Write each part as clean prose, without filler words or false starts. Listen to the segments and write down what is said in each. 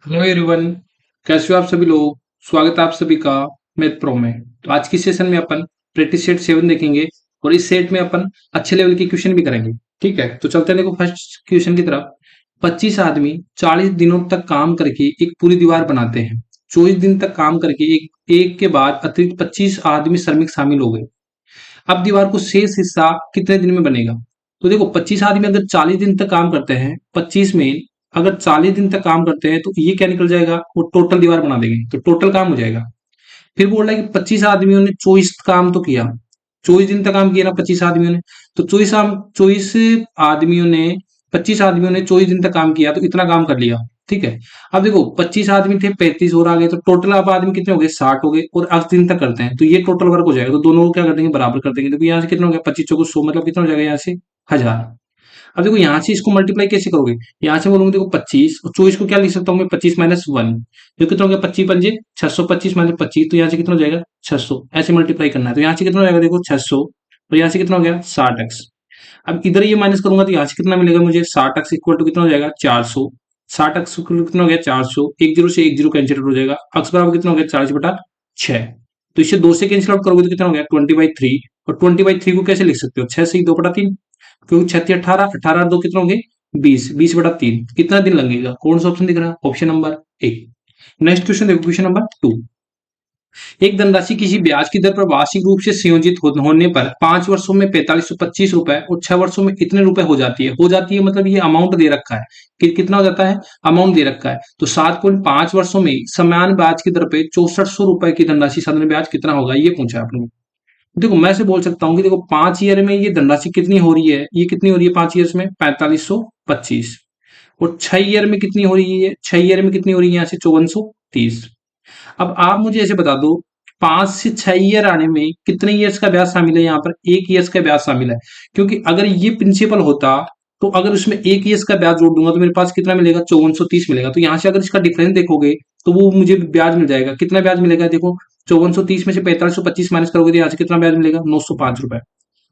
Hello everyone. कैसे हो आप सभी लोग। स्वागत है आप सभी का मैथ प्रो में। तो आज की सेशन में अपन प्रैक्टिस सेट 7 देखेंगे और इस सेट में अपन अच्छे लेवल के क्वेश्चन भी करेंगे। ठीक है, तो चलते हैं देखो फर्स्ट क्वेश्चन की तरफ। 25 आदमी 40 दिनों तक काम करके एक पूरी दीवार बनाते हैं। 24 दिन तक काम करके एक एक के बाद अतिरिक्त 25 आदमी श्रमिक शामिल हो गए। अब दीवार को शेष हिस्सा कितने दिन में बनेगा। तो देखो 25 आदमी अगर 40 दिन तक काम करते हैं, 25 में अगर 40 दिन तक काम करते हैं तो ये क्या निकल जाएगा, वो टोटल दीवार बना देंगे तो टोटल काम हो जाएगा। फिर बोल रहा है कि 25 आदमियों ने 24 काम तो किया, 24 दिन तक काम किया ना 25 आदमियों ने। तो 24 आदमियों ने 25 आदमियों ने 24 दिन तक काम किया तो इतना काम कर लिया। ठीक है, अब देखो 25 आदमी थे, 35 और आ गए तो टोटल अब आदमी कितने हो गए, 60 हो गए और 80 दिन तक करते हैं तो ये टोटल वर्क हो जाएगा। तो दोनों को क्या कर देंगे, बराबर कर देंगे। तो यहाँ से कितना हो गया, 25 चौको 100 मतलब कितना हो जाएगा यहाँ से 1000। अब देखो यहाँ से इसको मल्टीप्लाई कैसे करोगे, यहाँ से बोलूंगे देखो 25 और 24 को क्या लिख सकता हूँ मैं, 25 - 1। तो कितना हो गया, 25 पंजे 600, 25 - 25 तो यहाँ से कितना हो जाएगा 600। ऐसे मल्टीप्लाई करना है तो यहाँ से कितना हो जाएगा देखो 600 और यहाँ से कितना हो गया 60x। अब इधर ये माइनस करूंगा तो यहाँ से कितना मिलेगा मुझे, 60x इक्वल टू कितना हो जाएगा 400। 60x कितना हो गया 400, एक जीरो से एक जीरो कैंसिल हो जाएगा, अक्स बराबर कितना हो गया 40/6। तो इसे 2 से कैंसिल आउट करोगे तो कितना हो गया 20/3। और 20/3 को कैसे लिख सकते हो, 6 से 2/3, क्योंकि 36 18, 18 और 2 कितना हो गए 20, 20/3। कितना दिन लगेगा, कौन सा ऑप्शन दिख रहा है, option number A. Next question देखो, क्वेश्चन नंबर 2। एक धनराशि किसी ब्याज की दर पर वार्षिक रूप से संयोजित होने पर 5 वर्षों में 4525 रुपए और 6 वर्षों में इतने रुपए हो जाती है मतलब ये अमाउंट दे रखा है कि कितना हो जाता है, अमाउंट दे रखा है। तो 7.5 वर्षों में समान ब्याज की दर पे 6400 रुपए की धनराशि साधारण ब्याज कितना होगा, ये पूछा है आपने। देखो मैं से बोल सकता हूँ कि देखो 5 ईयर में ये धनराशि कितनी हो रही है, ये कितनी हो रही है 5 ईयर्स में 4525। और 6 ईयर में कितनी हो रही है, 6 ईयर में कितनी हो रही है यहाँ से 5430। अब आप मुझे ऐसे बता दो, 5 से 6 ईयर आने में कितने ईयर्स का ब्याज शामिल है, यहाँ पर 1 ईयर्स का ब्याज शामिल है। क्योंकि अगर ये प्रिंसिपल होता तो अगर उसमें 1 ईयर्स का ब्याज जोड़ दूंगा तो मेरे पास कितना मिलेगा 5430 मिलेगा। तो यहाँ से अगर इसका डिफरेंस देखोगे तो वो मुझे ब्याज मिल जाएगा, कितना ब्याज मिलेगा देखो, 5430 में से 4525 माइनस करोगे तो यहाँ से कितना ब्याज मिलेगा 905 रुपए।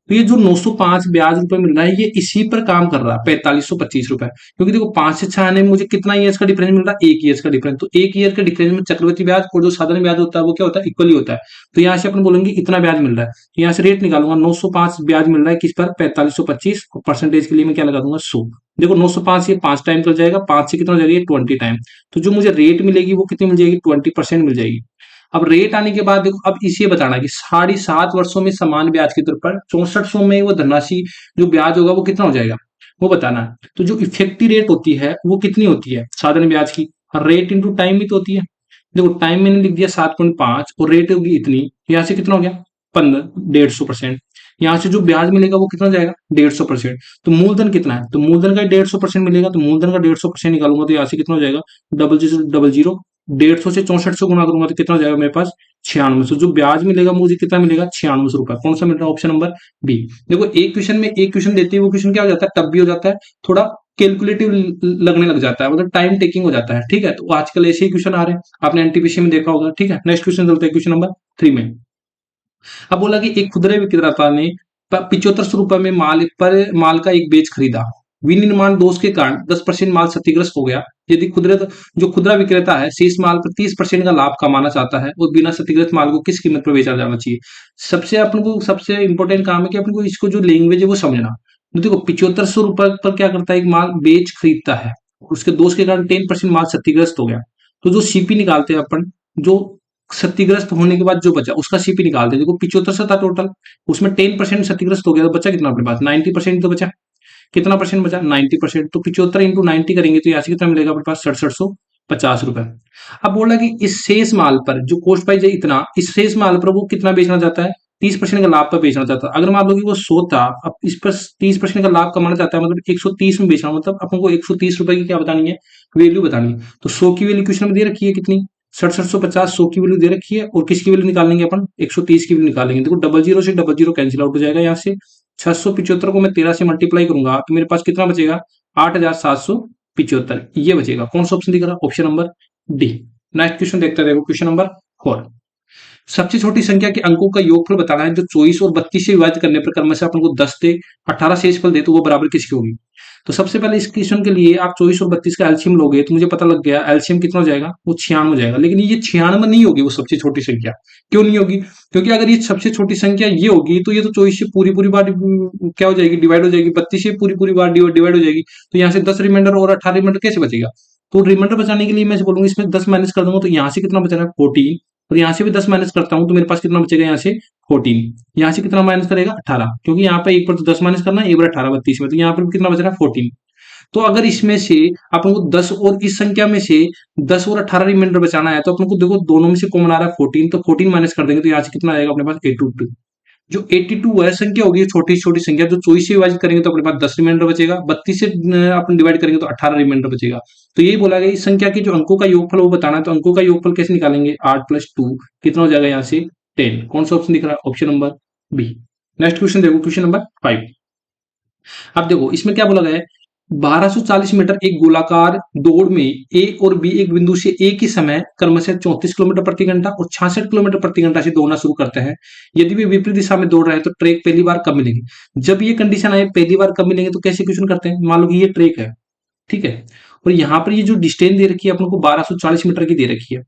तो ये जो 905 ब्याज रुपए मिल रहा है ये इसी पर काम कर रहा है, 4525 रुपए। क्योंकि देखो 5 से 6 आने में मुझे कितना ईयर्स का डिफरेंस मिल रहा है, 1 ईयर्स का डिफरेंस। तो 1 ईयर के डिफरेंस में चक्रवृद्धि ब्याज और जो साधारण ब्याज होता है वो क्या होता है, इक्वली होता है। तो यहाँ से अपन बोलेंगे इतना ब्याज मिल रहा है, तो यहाँ से रेट निकालूंगा 905 ब्याज मिल रहा है किस पर, 4525। और परसेंटेज के लिए मैं क्या लगा दूंगा 100। देखो 905 ये 5 टाइम कर जाएगा, 5 से कितना हो जाएगा 20 टाइम। तो जो मुझे रेट मिलेगी वो कितनी मिल जाएगी, 20% मिल जाएगी। अब रेट आने के बाद देखो अब इसे बताना कि 7.5 वर्षों में समान ब्याज के तौर पर 6400 में वो धनराशि जो ब्याज होगा वो कितना हो जाएगा, वो बताना है। तो जो इफेक्टिव रेट होती है वो कितनी होती है साधारण ब्याज की, रेट इंटू टाइम भी तो होती है। देखो टाइम मैंने लिख दिया 7.5 और रेट होगी इतनी, यहाँ से कितना हो गया 150%। यहाँ से जो ब्याज मिलेगा वो कितना हो जाएगा 150%। तो मूलधन कितना है, तो मूलधन का 150% मिलेगा, तो मूलधन का 150% निकालूंगा तो यहाँ से कितना हो जाएगा 0000। 150 से 64 से गुणा करूंगा तो कितना हो जाएगा मेरे पास 9600। जो ब्याज मिलेगा मुझे कितना मिलेगा 9600 रुपए। कौन सा मिल रहा है, ऑप्शन नंबर बी। देखो एक क्वेश्चन में एक क्वेश्चन देते हैं, वो क्वेश्चन क्या हो जाता है, टफ भी हो जाता है, थोड़ा कैलकुलेटिव लगने लग जाता है, मतलब टाइम टेकिंग हो जाता है। ठीक है, तो आजकल ऐसे ही क्वेश्चन आ रहे हैं, आपने एनटीपीसी में देखा होगा। ठीक है, नेक्स्ट क्वेश्चन चलते हैं क्वेश्चन नंबर 3 में। अब बोला कि एक खुदरा विक्रेता ने 7500 रुपए में माल का एक बेच खरीदा। विनिर्माण दोष के कारण 10% माल क्षतिग्रस्त हो गया। यदि जो खुदरा विक्रेता है शेष माल पर 30% का लाभ कमाना चाहता है और बिना क्षतिग्रस्त माल को किस कीमत पर बेचा जाना चाहिए। सबसे इंपॉर्टेंट काम है कि अपन को इसको जो लैंग्वेज है वो समझना। तो देखो 7500 रुपए पर क्या करता है, एक माल बेच खरीदता है, उसके दोष के कारण 10% माल क्षतिग्रस्त हो गया। तो जो सीपी निकालते हैं अपन, जो क्षतिग्रस्त होने के बाद जो बचा उसका सीपी निकालते हैं। देखो 75 था टोटल, उसमें 10% क्षतिग्रस्त हो गया तो बचा कितना अपने पास 90% तो बचा। कितना परसेंट बचा 90%। तो 75 इंटू 90 करेंगे तो यहाँ से कितना मिलेगा अपने पास 6750 रुपए। अब बोला कि इस शेष माल पर जो कॉस्ट प्राइस है इतना, इस शेष माल पर वो कितना बेचना चाहता है, 30% का लाभ पर बेचना चाहता है। अगर मान लो कि वो 100 था, अब इस पर 30% का लाभ कमाना चाहता है, मतलब 130 में बेचना, मतलब अपन को 130 रुपए की क्या बतानी है, वैल्यू बतानी है। तो 100 की वैल्यू क्वेश्चन में दे रखी है कितनी, 6750। 100 की वैल्यू दे रखी है और किसकी वैल्यू निकालेंगे अपन, 130 की वैल्यू निकालेंगे। देखो डबल जीरो से डबल जीरो कैंसिल आउट हो जाएगा, यहाँ से 675 को मैं 13 से मल्टीप्लाई करूंगा तो मेरे पास कितना बचेगा 8775 ये बचेगा। कौन सा ऑप्शन दिख रहा है, option number D. Next question देखते हैं, देखो क्वेश्चन नंबर 4। सबसे छोटी संख्या के अंकों का योगफल बताना है जो 24 और 32 से विभाजित करने पर क्रमशः अपन को 10 दे, 18 शेषफल दे तो वो बराबर किसकी होगी। तो सबसे पहले इस क्वेश्चन के लिए आप 24 और 32 का एलसीएम लोगे तो मुझे पता लग गया एलसीएम कितना हो जाएगा, वो 96 हो जाएगा। लेकिन ये 96 नहीं होगी वो सबसे छोटी संख्या। क्यों नहीं होगी? क्योंकि अगर ये सबसे छोटी संख्या ये होगी तो ये तो 24 से पूरी पूरी बार क्या हो जाएगी, डिवाइड हो जाएगी, 32 से पूरी पूरी बार डिवाइड हो जाएगी। तो यहाँ से 10 रिमाइंडर और 18 रिमाइंडर कैसे बचेगा? तो रिमाइंडर बचाने के लिए मैं बोलूंगा इसमें 10 माइनस कर दूंगा तो यहाँ से कितना बच रहा है 14, और यहाँ से भी 10 माइनस करता हूँ तो मेरे पास कितना बचेगा यहाँ से 14। यहाँ से कितना माइनस करेगा 18, क्योंकि यहाँ पे एक पर तो 10 माइनस करना है, एक बार 18 32 में, तो यहाँ पर कितना बच रहा है 14। तो अगर इसमें से अपन को 10 और इस संख्या में से 10 और 18 रिमाइंडर बचाना है तो अपन को देखो दोनों में से कॉमन आ रहा है 14, तो 14 माइनस कर देंगे तो यहाँ से कितना आएगा अपने पास 82। जो 82 वह संख्या होगी छोटी छोटी संख्या, जो 24 से विभाजित करेंगे तो अपने पास 10 रिमाइंडर बचेगा, 32 से अपन डिवाइड करेंगे तो 18 रिमाइंडर बचेगा। तो यही बोला गया इस संख्या के जो अंकों का योगफल वो बताना है। तो अंकों का योगफल कैसे निकालेंगे, 8 + 2 कितना हो जाएगा यहाँ से 10। कौन सा ऑप्शन दिख रहा है, option number B. Next question देखो, क्वेश्चन नंबर 5। अब देखो इसमें क्या बोला गया है, 1240 मीटर एक गोलाकार दौड़ में ए और बी एक बिंदु से एक ही समय क्रमशः 34 किलोमीटर प्रति घंटा और 66 किलोमीटर प्रति घंटा से दौड़ना शुरू करते हैं। यदि वे विपरीत दिशा में दौड़ रहे हैं तो ट्रैक पहली बार कब मिलेंगे। जब ये कंडीशन आए पहली बार कब मिलेंगे तो कैसे क्वेश्चन करते हैं, मान लो कि ये ट्रैक है, ठीक है, और यहाँ पर ये जो डिस्टेंस दे रखी है अपन को 1240 मीटर की दे रखी है।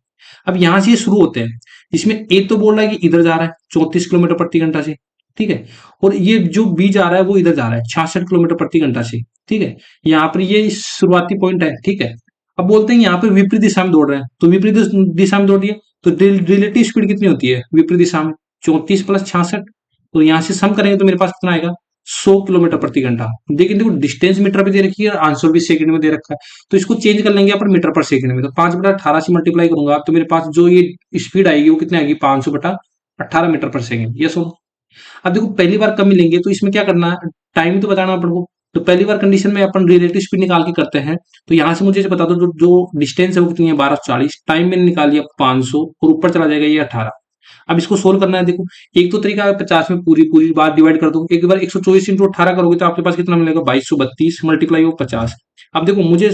अब यहाँ से ये शुरू होते हैं, इसमें ए तो बोल रहा है कि इधर जा रहा है 34 किलोमीटर प्रति घंटा से, ठीक है, और ये जो बी जा रहा है वो इधर जा रहा है 66 किलोमीटर प्रति घंटा से, ठीक है। यहाँ पर ये शुरुआती पॉइंट है, ठीक है। अब बोलते हैं यहाँ पर विपरीत दिशा में दौड़ रहे हैं, तो विपरीत दिशा में दौड़ रही है तो रिलेटिव स्पीड कितनी होती है विपरीत दिशा में, 34 + 66, तो यहाँ से सम करेंगे तो मेरे पास कितना आएगा 100 किलोमीटर प्रति घंटा। लेकिन देखो डिस्टेंस मीटर पे दे रखी है और आंसर भी सेकंड में दे रखा है, तो इसको चेंज कर लेंगे अपन मीटर पर सेकंड में। तो 5/18 से मल्टीप्लाई करूंगा तो मेरे पास जो ये स्पीड आएगी वो कितनी आएगी 500/18 मीटर पर सेकंड। ये सुनो, अब देखो पहली बार कब मिलेंगे तो इसमें क्या करना है, टाइम तो बताना अपन को। तो पहली बार कंडीशन में अपन रिलेटिव स्पीड निकाल के करते हैं। तो यहाँ से मुझे बता दो जो डिस्टेंस है वो कितनी है 1240, टाइम मैंने निकाल लिया 500 और ऊपर चला जाएगा ये 18। अब इसको सोल्व करना है, देखो एक तो तरीका है 50 में पूरी पूरी बात डिवाइड कर दो, एक बार 124 × 18 करोगे तो आपके पास कितना मिलेगा 2232 मल्टीप्लाई हो 50। अब देखो मुझे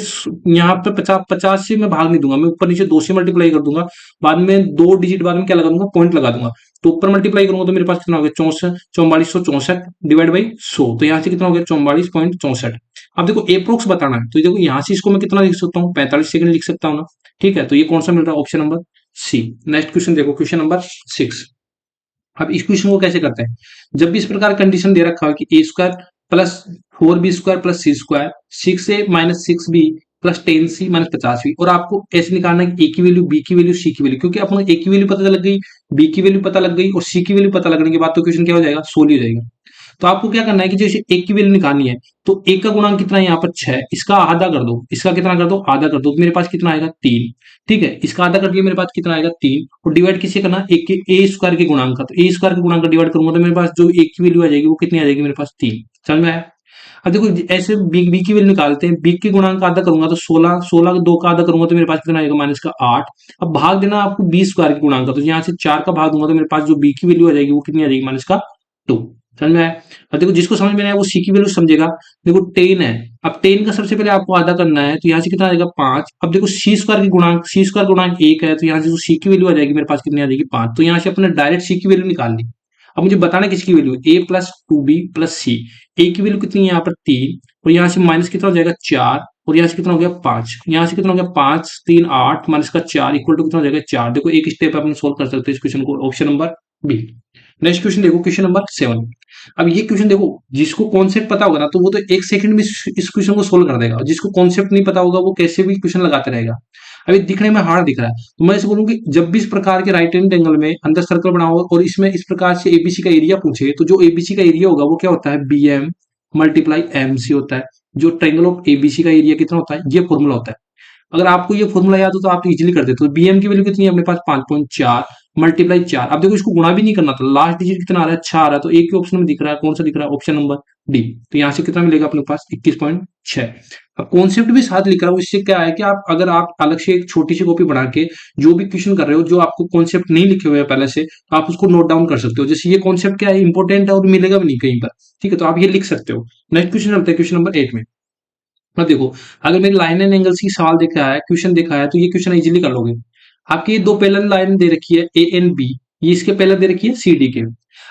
यहाँ पे 50 से मैं भाग नहीं दूंगा, मैं ऊपर नीचे 2 से मल्टीप्लाई कर दूंगा, बाद में 2 डिजिट बाद में क्या लगा दूंगा पॉइंट लगा दूंगा। तो ऊपर मल्टीप्लाई करूंगा तो मेरे पास कितना हो गया 4464 डिवाइड बाई 100, तो यहाँ से कितना हो गया 44.64। अब देखो एप्रोक्स बताना है तो देखो यहाँ से इसको मैं कितना लिख सकता हूँ 45 सेकंड लिख सकता हूँ ना, ठीक है। तो ये कौन सा मिल रहा है, option number C. Next question देखो, क्वेश्चन नंबर 6। अब इस क्वेश्चन को कैसे करते हैं, जब भी इस प्रकार कंडीशन दे रखा हो कि a² + 4b² + c², 6a - 6b + 10c - 50b, और आपको ऐसे निकालना है कि a की वैल्यू, b की वैल्यू, c की वैल्यू, क्योंकि अपन a की वैल्यू पता लग गई, b की वैल्यू पता लग गई और c की वैल्यू पता लगने के बाद तो क्वेश्चन क्या हो जाएगा सोल्व हो जाएगा। तो आपको क्या करना है कि जैसे एक की वैल्यू निकालनी है तो एक का गुणांक कितना है यहाँ पर 6, इसका आधा कर दो, इसका कितना कर दो आधा कर दो, तो मेरे पास कितना आएगा 3, ठीक है। इसका आधा कर दिया मेरे पास कितना आएगा 3, और डिवाइड किससे करना एक के a² के गुणांक का, तो a² के गुणांक का डिवाइड करूंगा तो मेरे पास जो एक की वैल्यू आ जाएगी वो कितनी आ जाएगी मेरे पास 3। समझ में आया। अब देखो ऐसे बी की वैल्यू निकालते हैं, बी के गुणांक का आधा करूंगा तो 16, 16 का 2 का आधा करूंगा तो मेरे पास कितना आएगा -8। अब भाग देना आपको b² के गुणांक का, तो यहाँ से 4 का भाग दूंगा तो मेरे पास जो b की वैल्यू आ जाएगी वो कितनी आ जाएगी -2। समझ में आया। अब देखो जिसको समझ में आया वो सी की वैल्यू समझेगा। देखो 10 है, अब 10 का सबसे पहले आपको आधा करना है तो यहाँ से कितना आएगा 5। अब देखो c² के गुणांक, c² गुणांक 1 है तो यहाँ से जो सी की वैल्यू आ जाएगी मेरे पास कितनी आ जाएगी 5। तो यहाँ से अपने डायरेक्ट सी की वैल्यू निकाल ली। अब मुझे बताना किसकी value, a + 2b + c। a की वैल्यू कितनी है यहाँ पर 3, और यहाँ से माइनस कितना हो जाएगा 4, और यहाँ से कितना हो गया 5, यहाँ से कितना हो गया 5 3 8 -4 इक्वल टू कितना हो जाएगा 4। देखो एक स्टेप अपन सोल्व कर सकते हैं इस क्वेश्चन को, option number B. Next question देखो, क्वेश्चन नंबर 7। अब ये क्वेश्चन देखो जिसको कॉन्सेप्ट पता होगा ना तो वो तो एक सेकंड में इस क्वेश्चन को सोल्व कर देगा, जिसको कॉन्सेप्ट नहीं पता होगा वो कैसे भी क्वेश्चन लगाते रहेगा। अभी दिखने में हार्ड दिख रहा है तो मैं ऐसे बोलूँ कि जब भी इस प्रकार के राइट हैंड एंगल में अंदर सर्कल बनाओ और इसमें इस प्रकार से एबीसी का एरिया पूछे तो जो एबीसी का एरिया होगा वो क्या होता है bm × mc होता है। जो ट्रायंगल ऑफ एबीसी का एरिया कितना होता है ये फॉर्मूला होता है। अगर आपको ये फॉर्मूला याद हो तो आप इजीली कर देते हो। बीएम की वैल्यू कितनी है अपने पास 5.4 × 4। अब देखो इसको गुणा भी नहीं करना था, लास्ट डिजिट कितना आ रहा है 6 आ रहा है, तो एक ही ऑप्शन में दिख रहा है, कौन सा दिख रहा है ऑप्शन नंबर डी। तो यहाँ से कितना मिलेगा अपने पास 21.6। अब कॉन्सेप्ट भी साथ लिख रहा हूँ, इससे क्या है कि आप अगर आप अलग से एक छोटी सी कॉपी बना के जो भी क्वेश्चन कर रहे हो जो आपको कॉन्सेप्ट नहीं लिखे हुए हैं पहले से तो आप उसको नोट डाउन कर सकते हो। जैसे ये कॉन्सेप्ट क्या है इंपॉर्टेंट है और मिलेगा भी नहीं कहीं पर, ठीक है, तो आप ये लिख सकते हो। नेक्स्ट क्वेश्चन चलते हैं क्वेश्चन नंबर 8 में। अब देखो अगर मेरी लाइन एंड एंगल्स की सवाल देखा है, क्वेश्चन देखा है तो ये क्वेश्चन इजीली कर लोगे। आपकी दो पैरेलल लाइन दे रखी है ए एंड बी, ये इसके पैरेलल दे रखी है सी डी के।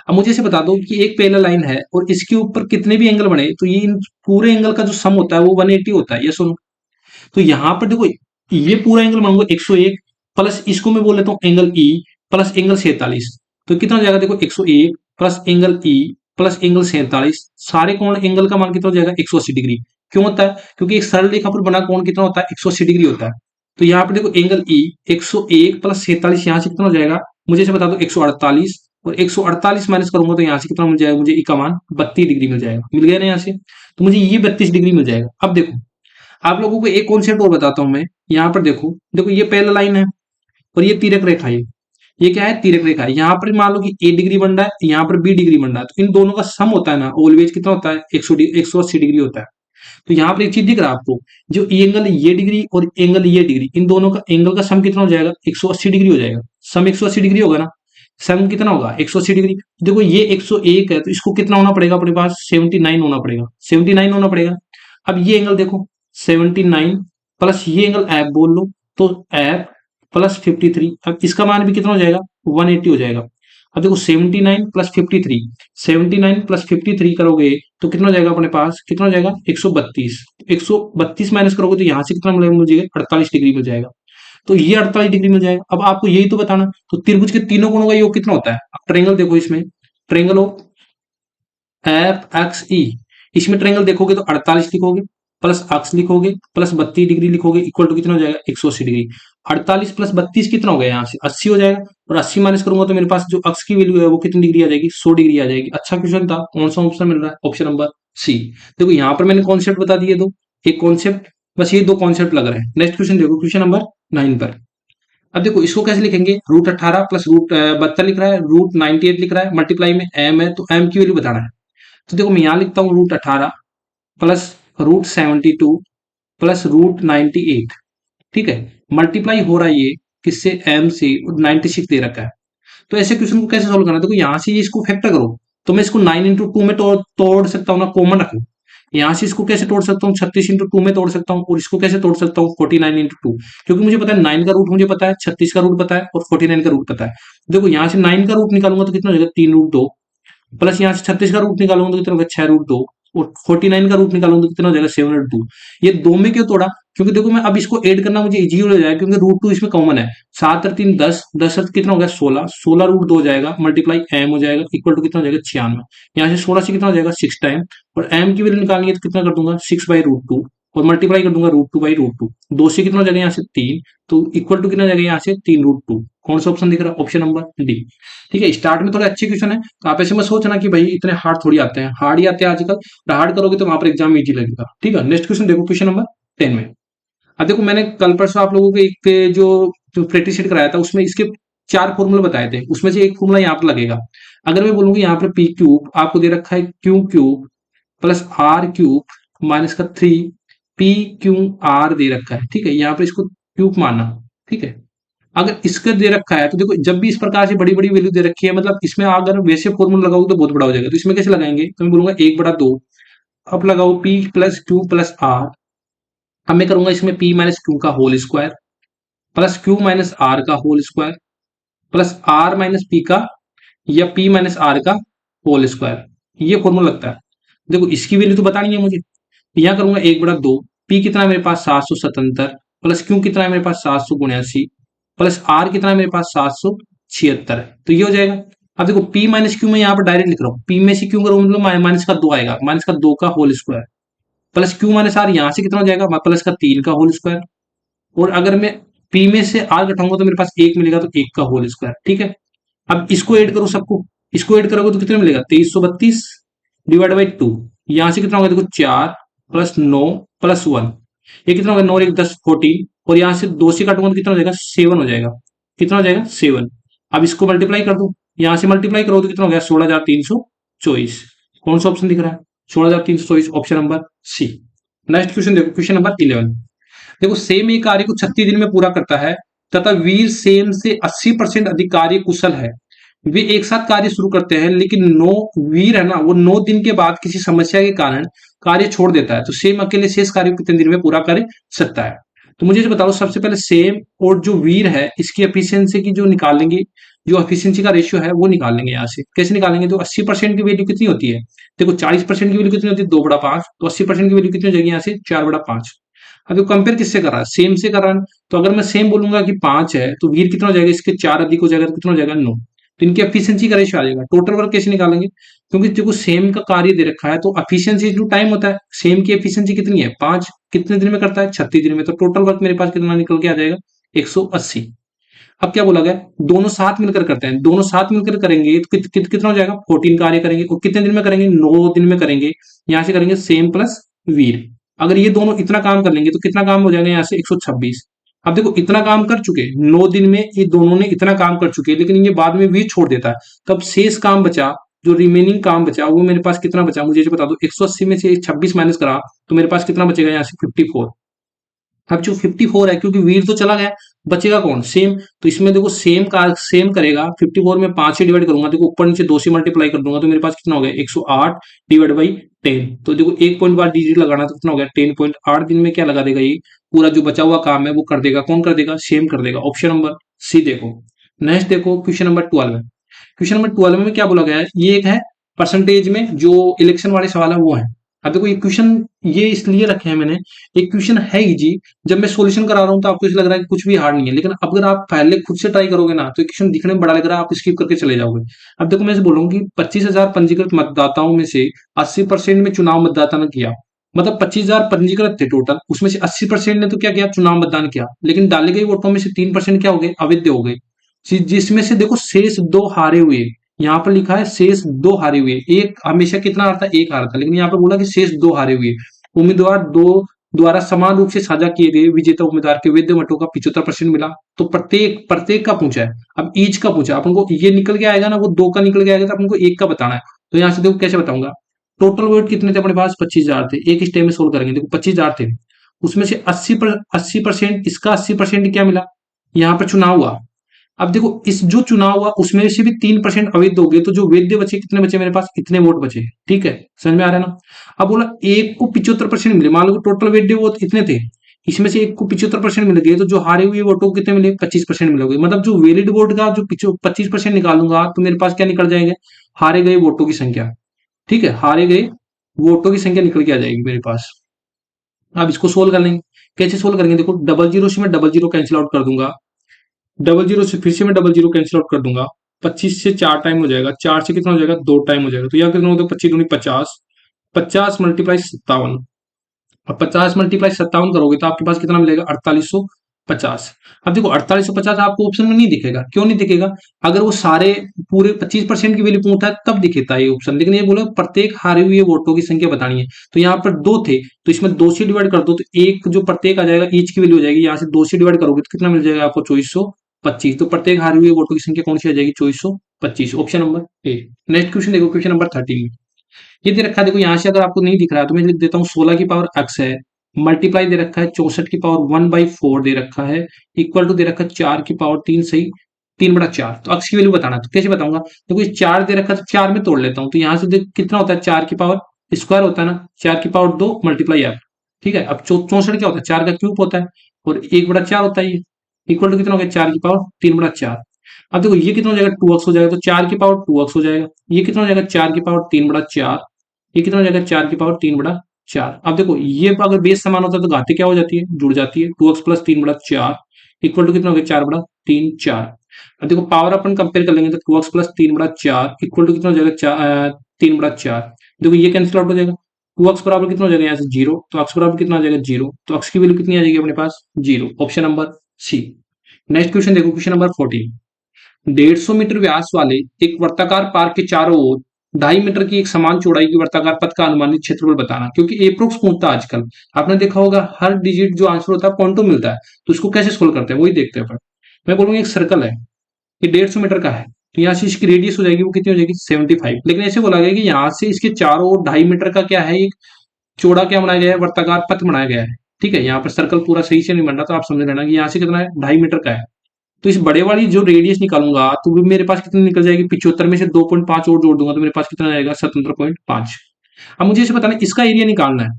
अब मुझे इसे बता दो कि एक पैरेलल लाइन है और इसके ऊपर कितने भी एंगल बने तो ये इन पूरे एंगल का जो सम होता है वो 180 होता है, ये सुनो। तो यहाँ पर देखो ये पूरा एंगल मांगो 101 प्लस इसको मैं बोल लेता हूँ एंगल ई प्लस एंगल 47। तो कितना हो जाएगा देखो 101 plus angle E plus angle 47, सारे कोण एंगल का मान कितना हो जाएगा 180 डिग्री। क्यों होता है? क्योंकि एक सरल रेखा पर बना कोण कितना होता है 180 डिग्री होता है। तो यहाँ पर देखो एंगल ई 101 प्लस 47 यहाँ से कितना हो जाएगा मुझे इसे बता दो 148, और 148 माइनस करूंगा तो यहाँ से कितना मिल जाएगा मुझे ई का मान 32 डिग्री मिल जाएगा। मिल गया ना यहाँ से? तो मुझे ये 32 डिग्री मिल जाएगा। अब देखो आप लोगों को एक कॉन्सेप्ट और बताता हूं मैं। यहाँ पर देखो देखो ये पहला लाइन है और ये तिरक रेखा है। ये क्या है? तिरक रेखा है। यहाँ पर मान लो कि ए डिग्री बन रहा है, यहाँ पर बी डिग्री बन रहा है, तो इन दोनों का सम होता है ना ऑलवेज कितना होता है 180 डिग्री होता है। तो यहाँ पर एक चीज दिख रहा है आपको, जो एंगल ये डिग्री और एंगल ये डिग्री, इन दोनों का एंगल का सम कितना हो जाएगा 180 डिग्री हो जाएगा। सम 180 डिग्री होगा ना, सम कितना होगा 180 डिग्री। देखो ये 101 है तो इसको कितना होना पड़ेगा अपने पास 79 होना पड़ेगा, 79 होना पड़ेगा। अब ये एंगल देखो 79 प्लस ये एंगल एफ बोल लो तो एफ प्लस 53, अब इसका मान भी कितना हो जाएगा 180 हो जाएगा। अब देखो 79 प्लस 53, 79 प्लस 53 करोगे तो कितना हो जाएगा अपने पास, कितना हो जाएगा 132, 132 माइनस करोगे तो यहाँ से कितना मिलेगा मुझे 48 डिग्री मिल जाएगा। तो ये 48 डिग्री मिल जाएगा। अब आपको यही तो बताना, तो त्रिभुज के तीनों कोणों का योग कितना होता है। अब ट्रेंगल देखो, इसमें ट्रेंगल हो एफ एक्स ई, इसमें ट्रेंगल देखोगे तो 48 लिखोगे प्लस अक्स लिखोगे प्लस 32 डिग्री लिखोगे इक्वल टू कितना हो जाएगा 180 डिग्री। 48 प्लस 32 कितना हो गया यहाँ से 80 हो जाएगा, और 80 माइनस करूंगा तो मेरे पास जो अक्स की वैल्यू है वो कितनी डिग्री आ जाएगी 100 डिग्री आ जाएगी। अच्छा क्वेश्चन था। कौन सा ऑप्शन मिल रहा है? Option number C. देखो यहाँ पर मैंने कॉन्सेप्ट बता दिए दो, एक कॉन्सेप्ट, बस ये दो कॉन्सेप्ट लग रहे हैं। नेक्स्ट क्वेश्चन देखो, क्वेश्चन नंबर 9 पर। अब देखो इसको कैसे लिखेंगे, रूट 18 प्लस रूट 72 लिख रहा है, रूट 98 लिख रहा है, मल्टीप्लाई में एम है तो एम की वैल्यू बताना है। तो देखो मैं यहाँ लिखता हूँ root 18 plus root 72 plus root 98, ठीक है। मल्टीप्लाई हो रहा है ये किससे, एम से, 96 दे रखा है। तो ऐसे क्वेश्चन को कैसे सोल्व करना है, देखो यहाँ से ये इसको फैक्टर करो तो मैं इसको 9 इंटू 2 में तोड़ सकता हूँ ना, कॉमन रखो। यहाँ से इसको कैसे तोड़ सकता हूँ 36 इंटू 2 में तोड़ सकता हूँ, और इसको कैसे तोड़ सकता हूँ 49 इंटू 2, क्योंकि मुझे पता है 9 का रूट मुझे पता है, 36 का रूट पता है और 49 का रूट पता है। देखो यहाँ से 9 का रूट निकालूंगा तो कितना हो जाएगा 3 रूट 2, प्लस यहाँ से 36 का रूट निकालूंगा तो कितना होगा 6 रूट 2, और 49 का रूट निकालूंगा तो कितना हो जाएगा 7 रूट 2। ये दो में क्यों तोड़ा, क्योंकि देखो मैं अब इसको ऐड करना मुझे इजी हो जाएगा, क्योंकि रूट 2 इसमें कॉमन है। 7 और 3 10, 10 और कितना हो गया 16, 16 रूट 2 हो जाएगा, मल्टीप्लाई एम हो जाएगा इक्वल टू कितना हो जाएगा 96। यहाँ से 16 से कितना हो जाएगा 6 टाइम, और एम की वैल्यू निकालनी है तो कितना कर दूंगा 6 बाई रूट 2, और मल्टीप्लाई कर दूंगा रूट 2 बाई रूट 2, 2 से कितना हो जाएगा यहाँ से 3, तो इक्वल टू कितना हो जाएगा यहाँ से 3 रूट 2। कौन सा ऑप्शन दिख रहा है? Option number D. ठीक है, स्टार्ट में थोड़े अच्छे क्वेश्चन है तो आप ऐसे में सोचना कि भाई इतने हार्ड थोड़ी आते हैं, हार्ड ही आते हैं आजकल, और हार्ड करोगे तो वहां पर एग्जाम इजी लगेगा। ठीक है, नेक्स्ट क्वेश्चन देखो, क्वेश्चन नंबर 10 में। अब देखो मैंने कल परसों आप लोगों को एक जो प्रैक्टिस शीट कराया था उसमें इसके 4 फॉर्मूले बताए थे, उसमें से एक फॉर्मूला यहाँ पर लगेगा। अगर मैं बोलूंगी यहाँ पर पी क्यूब आपको दे रखा है Q cube plus R cube minus का 3 पी क्यू आर दे रखा है, ठीक है, यहाँ पर इसको क्यूब मानना। ठीक है, अगर इसका दे रखा है तो देखो जब भी इस प्रकार से बड़ी बड़ी वैल्यू दे रखी है, मतलब इसमें अगर वैसे फॉर्मूला लगाओगे तो बहुत बड़ा हो जाएगा, तो इसमें कैसे लगाएंगे, तो मैं बोलूंगा 1/2। अब लगाओ P plus Q plus R. अब मैं करूंगा इसमें पी माइनस क्यू का whole square plus Q minus R का whole square plus R minus P का या पी माइनस आर का होल स्क्वायर, ये फॉर्मूला लगता है। देखो इसकी वैल्यू तो बतानी है मुझे, यहाँ करूंगा 1/2, पी कितना है मेरे पास 777 प्लस क्यू कितना है मेरे पास 779 प्लस आर कितना है मेरे पास 776 है, तो ये हो जाएगा। अब देखो पी माइनस क्यू में यहाँ पर डायरेक्ट लिख रहा हूँ, पी में से क्यू करूँ मतलब माइनस का 2 आएगा, माइनस का 2 का whole square plus Q minus R यहाँ से कितना हो जाएगा प्लस का 3 का होल स्क्वायर, और अगर मैं पी में से आर घटाऊंगा तो मेरे पास 1 मिलेगा तो 1 का होल स्क्वायर। ठीक है, अब इसको ऐड करो सबको, इसको ऐड करोगे तो कितना मिलेगा 2332 डिवाइड बाई 2, यहाँ से कितना होगा देखो 4 प्लस 9 प्लस 1, ये कितना होगा 9 और 1 10 14, और यहाँ से 2 से काटूंगा तो कितना हो जाएगा 7 हो जाएगा, कितना हो जाएगा 7। अब इसको मल्टीप्लाई कर दो, यहाँ से मल्टीप्लाई करो तो कितना हो गया 16,324। कौन सा ऑप्शन दिख रहा है 16,324, option number C. Next question देखो, क्वेश्चन नंबर 11। देखो सेम एक कार्य को 36 दिन में पूरा करता है तथा वीर सेम से 80% अधिक कार्य कुशल है। वे एक साथ कार्य शुरू करते हैं लेकिन वीर है ना वो 9 दिन के बाद किसी समस्या के कारण कार्य छोड़ देता है, तो सेम अकेले शेष कार्य को कितने दिन में पूरा कर सकता है। तो मुझे जो बताओ सबसे पहले सेम और जो वीर है इसकी एफिशिएंसी की जो निकालेंगे जो एफिशिएंसी का रेशियो है वो निकाल लेंगे यहाँ से। कैसे निकालेंगे? तो 80% की वैल्यू कितनी होती है? देखो 40% की वैल्यू कितनी होती है? 2/5। तो 80% की वैल्यू कितनी हो जाएगी यहाँ से? 4/5। अब देखो कंपेयर किससे कर रहा है? सेम से कर रहा है। तो अगर मैं सेम बोलूंगा कि 5 है तो वीर कितना हो जाएगा? इसके 4 अधिक हो जाएगा तो कितना हो जाएगा? 9। तो इनकी एफिशिएंसी का रेशियो आ जाएगा। टोटल वर्क कैसे निकालेंगे? क्योंकि देखो सेम का कार्य दे रखा है तो एफिशिएंसी जो टाइम होता है, सेम की एफिशिएंसी कितनी है? 5। कितने दिन में करता है? 36 दिन में। तो टोटल वर्क मेरे पास कितना निकल के आ जाएगा? 180। अब क्या बोला गया? दोनों साथ मिलकर करते हैं। दोनों साथ मिलकर करेंगे तो कितना हो जाएगा? 14 कार्य करेंगे। और कितने दिन में करेंगे? 9 दिन में करेंगे। यहां से करेंगे सेम प्लस वीर। अगर ये दोनों इतना काम कर लेंगे तो कितना काम हो जाएगा यहाँ से? 126। अब देखो इतना काम कर चुके 9 दिन में, ये दोनों ने इतना काम कर चुके, लेकिन ये बाद में वीर छोड़ देता है। तब शेष काम बचा, जो रिमेनिंग काम बचा वो मेरे पास कितना बचा? मुझे जो बता दो। 180 में से 26 माइनस करा तो मेरे पास कितना बचेगा यहाँ से? 54। अब जो 54 है, क्योंकि वीर तो चला गया, बचेगा कौन? सेम। तो इसमें देखो सेम का सेम करेगा। 54 में 5 से डिवाइड करूंगा, देखो ऊपर नीचे 2 से मल्टीप्लाई कर दूंगा तो मेरे पास कितना हो गया? 108 डिवाइड बाई 10। तो देखो एक पॉइंट बाद डिजिट लगाना तो कितना हो गया? 10.8 दिन में क्या लगा देगा? ये पूरा जो बचा हुआ काम है वो कर देगा। कौन कर देगा? सेम कर देगा। ऑप्शन नंबर सी देखो। नेक्स्ट देखो क्वेश्चन नंबर 12 में। क्वेश्चन नंबर 12 में क्या बोला गया है? ये एक है परसेंटेज में जो इलेक्शन वाले सवाल है वो है। अब देखो ये क्वेश्चन ये इसलिए रखे हैं मैंने, एक क्वेश्चन है इजी। जब मैं सॉल्यूशन करा रहा हूं तो आपको ऐसा लग रहा है कि कुछ भी हार्ड नहीं है, लेकिन अगर आप पहले खुद से ट्राई करोगे ना तो क्वेश्चन दिखने में बड़ा लग रहा है, आप स्किप करके चले जाओगे। अब देखो मैं बोल रहा हूँ कि 25,000 पंजीकृत मतदाताओं में से 80% में चुनाव मतदाता ने किया। मतलब 25,000 पंजीकृत थे टोटल, उसमें से 80% ने तो क्या किया? चुनाव मतदान किया। लेकिन डाले गए वोटों में से 3% क्या हो गए? अवैध हो गए। जिसमें से देखो शेष 2 हारे हुए। यहाँ पर लिखा है शेष 2 हारे हुए। एक हमेशा कितना आता है? 1 हारा था, लेकिन यहाँ पर बोला कि शेष 2 हारे हुए उम्मीदवार 2 द्वारा समान रूप से साझा किए गए विजेता उम्मीदवार के वैध मतों का 75% मिला। तो प्रत्येक प्रत्येक का पूछा है। अब ईच का पूछा, अपन को ये निकल के आएगा ना, वो 2 का निकल के आएगा तो अपन को 1 का बताना है। तो यहाँ से देखो कैसे बताऊंगा। टोटल वोट कितने थे अपने पास? 25,000 थे। एक स्टेप में सोल्व करेंगे। देखो 25,000 थे, उसमें से 80% इसका 80% क्या मिला? यहाँ पर चुनाव हुआ। अब देखो इस जो चुनाव हुआ उसमें से भी 3% अवैध हो गए, तो जो वैध बचे कितने बचे मेरे पास? इतने वोट बचे। ठीक है, समझ में आ रहा है ना? अब बोला एक को 75% मिले। मान लो टोटल वैध वोट इतने थे, इसमें से एक को 75% मिल गए, तो जो हारे हुए वोटों को कितने मिले? 25% मिलोगे। मतलब जो वैलिड वोट का जो 25% निकालूंगा तो मेरे पास क्या निकल जाएंगे? हारे गए वोटों की संख्या। ठीक है, हारे गए वोटों की संख्या निकल के आ जाएगी मेरे पास। अब इसको सोल्व कर लेंगे। कैसे सोल्व करेंगे? देखो डबल जीरो से मैं डबल जीरो कैंसिल आउट कर दूंगा। डबल जीरो से फिर से मैं डबल जीरो कैंसिल आउट कर दूंगा। 25 से 4 टाइम हो जाएगा, 4 से कितना हो जाएगा? 2 टाइम हो जाएगा। तो यहाँ कितना होगा? 25 दूनी 50, 50 मल्टीप्लाई 57। अब 50 मल्टीप्लाई 57 करोगे तो आपके पास कितना मिलेगा? 4850। अब देखो 4850 आपको ऑप्शन में नहीं दिखेगा। क्यों नहीं दिखेगा? अगर वो सारे पूरे 25% की वैल्यू पूछता है तब दिखेता है ये ऑप्शन, लेकिन ये बोला प्रत्येक हारे हुए वोटों की संख्या बतानी है। तो यहाँ पर 2 थे तो इसमें 2 से डिवाइड कर दो तो एक जो प्रत्येक आ जाएगा ईच की वैल्यू हो जाएगी। यहाँ से 2 से डिवाइड करोगे तो कितना मिल जाएगा आपको? 2425। तो प्रत्येक हारे हुए वोटों की संख्या कौन सी आ जाएगी? 2425। Option number A. Next question देखो, क्वेश्चन नंबर 13। ये दे रखा है, देखो यहाँ से अगर आपको नहीं दिख रहा है तो मैं लिख देता हूँ 16 की पावर x है, मल्टीप्लाई दे रखा है 64 की पावर 1/4 दे रखा है, इक्वल टू दे रखा है 4 की पावर 3 सही 3/4। तो x की वैल्यू बताना है। तो कैसे बताऊंगा? देखो ये 4 दे रखा है तो 4 में तोड़ लेता हूँ। तो यहाँ से देख कितना होता है? 4 की पावर स्क्वायर होता है ना, 4 की पावर 2 मल्टीप्लाई f। ठीक है, अब 64 क्या होता है? 4 का क्यूब होता है और 1/4 होता है ये। इक्वल टू कितना हो गया? 4 की पावर 3/4। अब देखो ये कितना हो जाएगा? 2x हो जाएगा, तो 4 की पावर 2x हो जाएगा। ये कितना हो जाएगा? 4 की पावर 3/4। ये कितना हो जाएगा? 4 की पावर 3/4। अब देखो ये अगर बेस समान होता है तो घाते क्या हो जाती है? जुड़ जाती है। 2x प्लस 3/4 इक्वल टू कितना हो गया? 4/3 4। अब देखो पावर अपन कंपेयर कर लेंगे तो 2x प्लस 3/4 इक्वल टू कितना हो जाएगा? 3/4। देखो ये कैंसिल आउट हो जाएगा। 2x बराबर कितना हो जाएगा? यहाँ से 0। तो x बराबर कितना आ जाएगा? 0। तो x की वैल्यू कितनी आ जाएगी अपने पास? 0। Option number C. Next question देखो, क्वेश्चन नंबर 14। 150 मीटर व्यास वाले एक वर्ताकार पार्क के चारों ओर 2.5 मीटर की एक समान चौड़ाई की वर्ताकार पथ का अनुमानित क्षेत्रफल बताना। क्योंकि एप्रोक्स पूछता है आजकल, आपने देखा होगा हर डिजिट जो आंसर होता है पॉइंटो मिलता है, तो इसको कैसे सोल्व करते हैं वही देखते हैं अपन। मैं बोलूंगा एक सर्कल है, ये 150 मीटर का है, तो यहाँ से इसकी रेडियस हो जाएगी वो कितनी हो जाएगी? 75। लेकिन ऐसे बोला गया कि यहाँ से इसके चारों ओर 2.5 मीटर का क्या है? एक चौड़ा क्या बनाया गया है? वर्ताकार पथ बनाया गया है। ठीक है, यहाँ पर सर्कल पूरा सही से नहीं बन रहा, तो आप समझ लेना कि यहाँ से कितना है? 2.5 मीटर का है। तो इस बड़े वाली जो रेडियस निकालूंगा तो भी मेरे पास कितनी निकल जाएगी? 75 में से 2.5 और जोड़ दूंगा तो मेरे पास कितना आएगा? 17.5। अब मुझे इसे बताना इसका एरिया निकालना है।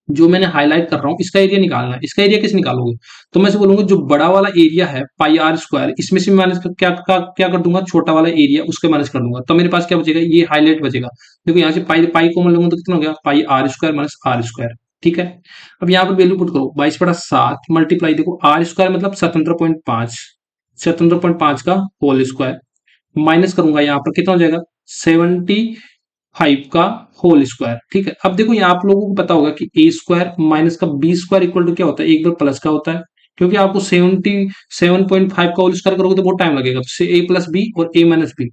जो मैंने हाईलाइट कर रहा हूँ इसका एरिया निकालना है। इसका एरिया कैसे निकालोगे? तो मैं से बोलूंगा जो बड़ा वाला एरिया है पाई आर स्क्वायर, इसमें से माइनस क्या कर दूंगा, छोटा वाला एरिया उसके माइनस कर दूंगा, तो मेरे पास क्या बचेगा, ये हाईलाइट बचेगा। देखो यहाँ से पाई पाई कॉमन लूंगा तो कितना हो गया, pi R square minus R square. ठीक है, अब यहाँ पर वैल्यू पुट करो, 22/7 मल्टीप्लाई, देखो आर स्क्वायर मतलब 17.5, 17.5 का होल स्क्वायर, माइनस करूंगा यहाँ पर कितना हो जाएगा, 75 का होल स्क्वायर। ठीक है, अब देखो यहाँ आप लोगों को पता होगा कि ए स्क्वायर माइनस का बी स्क्वायर इक्वल टू क्या होता है, एक बार प्लस का होता है, क्योंकि आपको 77.5 का होल स्क्वायर करोगे तो बहुत टाइम लगेगा, तो ए प्लस बी और ए माइनस बी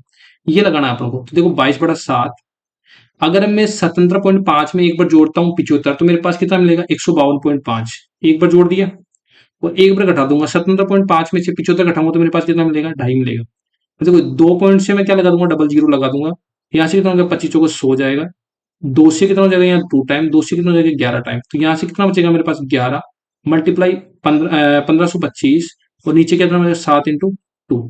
ये लगाना है आप लोगों को। तो देखो 22/7, अगर मैं 17.5 में एक बार जोड़ता हूँ 75, तो मेरे पास कितना मिलेगा, 152.5, एक बार जोड़ दिया और एक बार घटा दूंगा, 17.5 में से 75 घटाऊंगा तो मेरे पास कितना मिलेगा, 2.5 मिलेगा। तो देखो 2 पॉइंट से मैं क्या लगा दूंगा, डबल जीरो लगा दूंगा, यहाँ से कितना हो जाएगा, 25 को 100 जाएगा, 2 से कितना हो जाएगा, यहाँ 2 टाइम, 2 से कितना हो जाएगा, 11 टाइम, तो यहाँ से कितना बचेगा मेरे पास 11 मल्टीप्लाई 1525, और नीचे कितना बचेगा 7 × 2।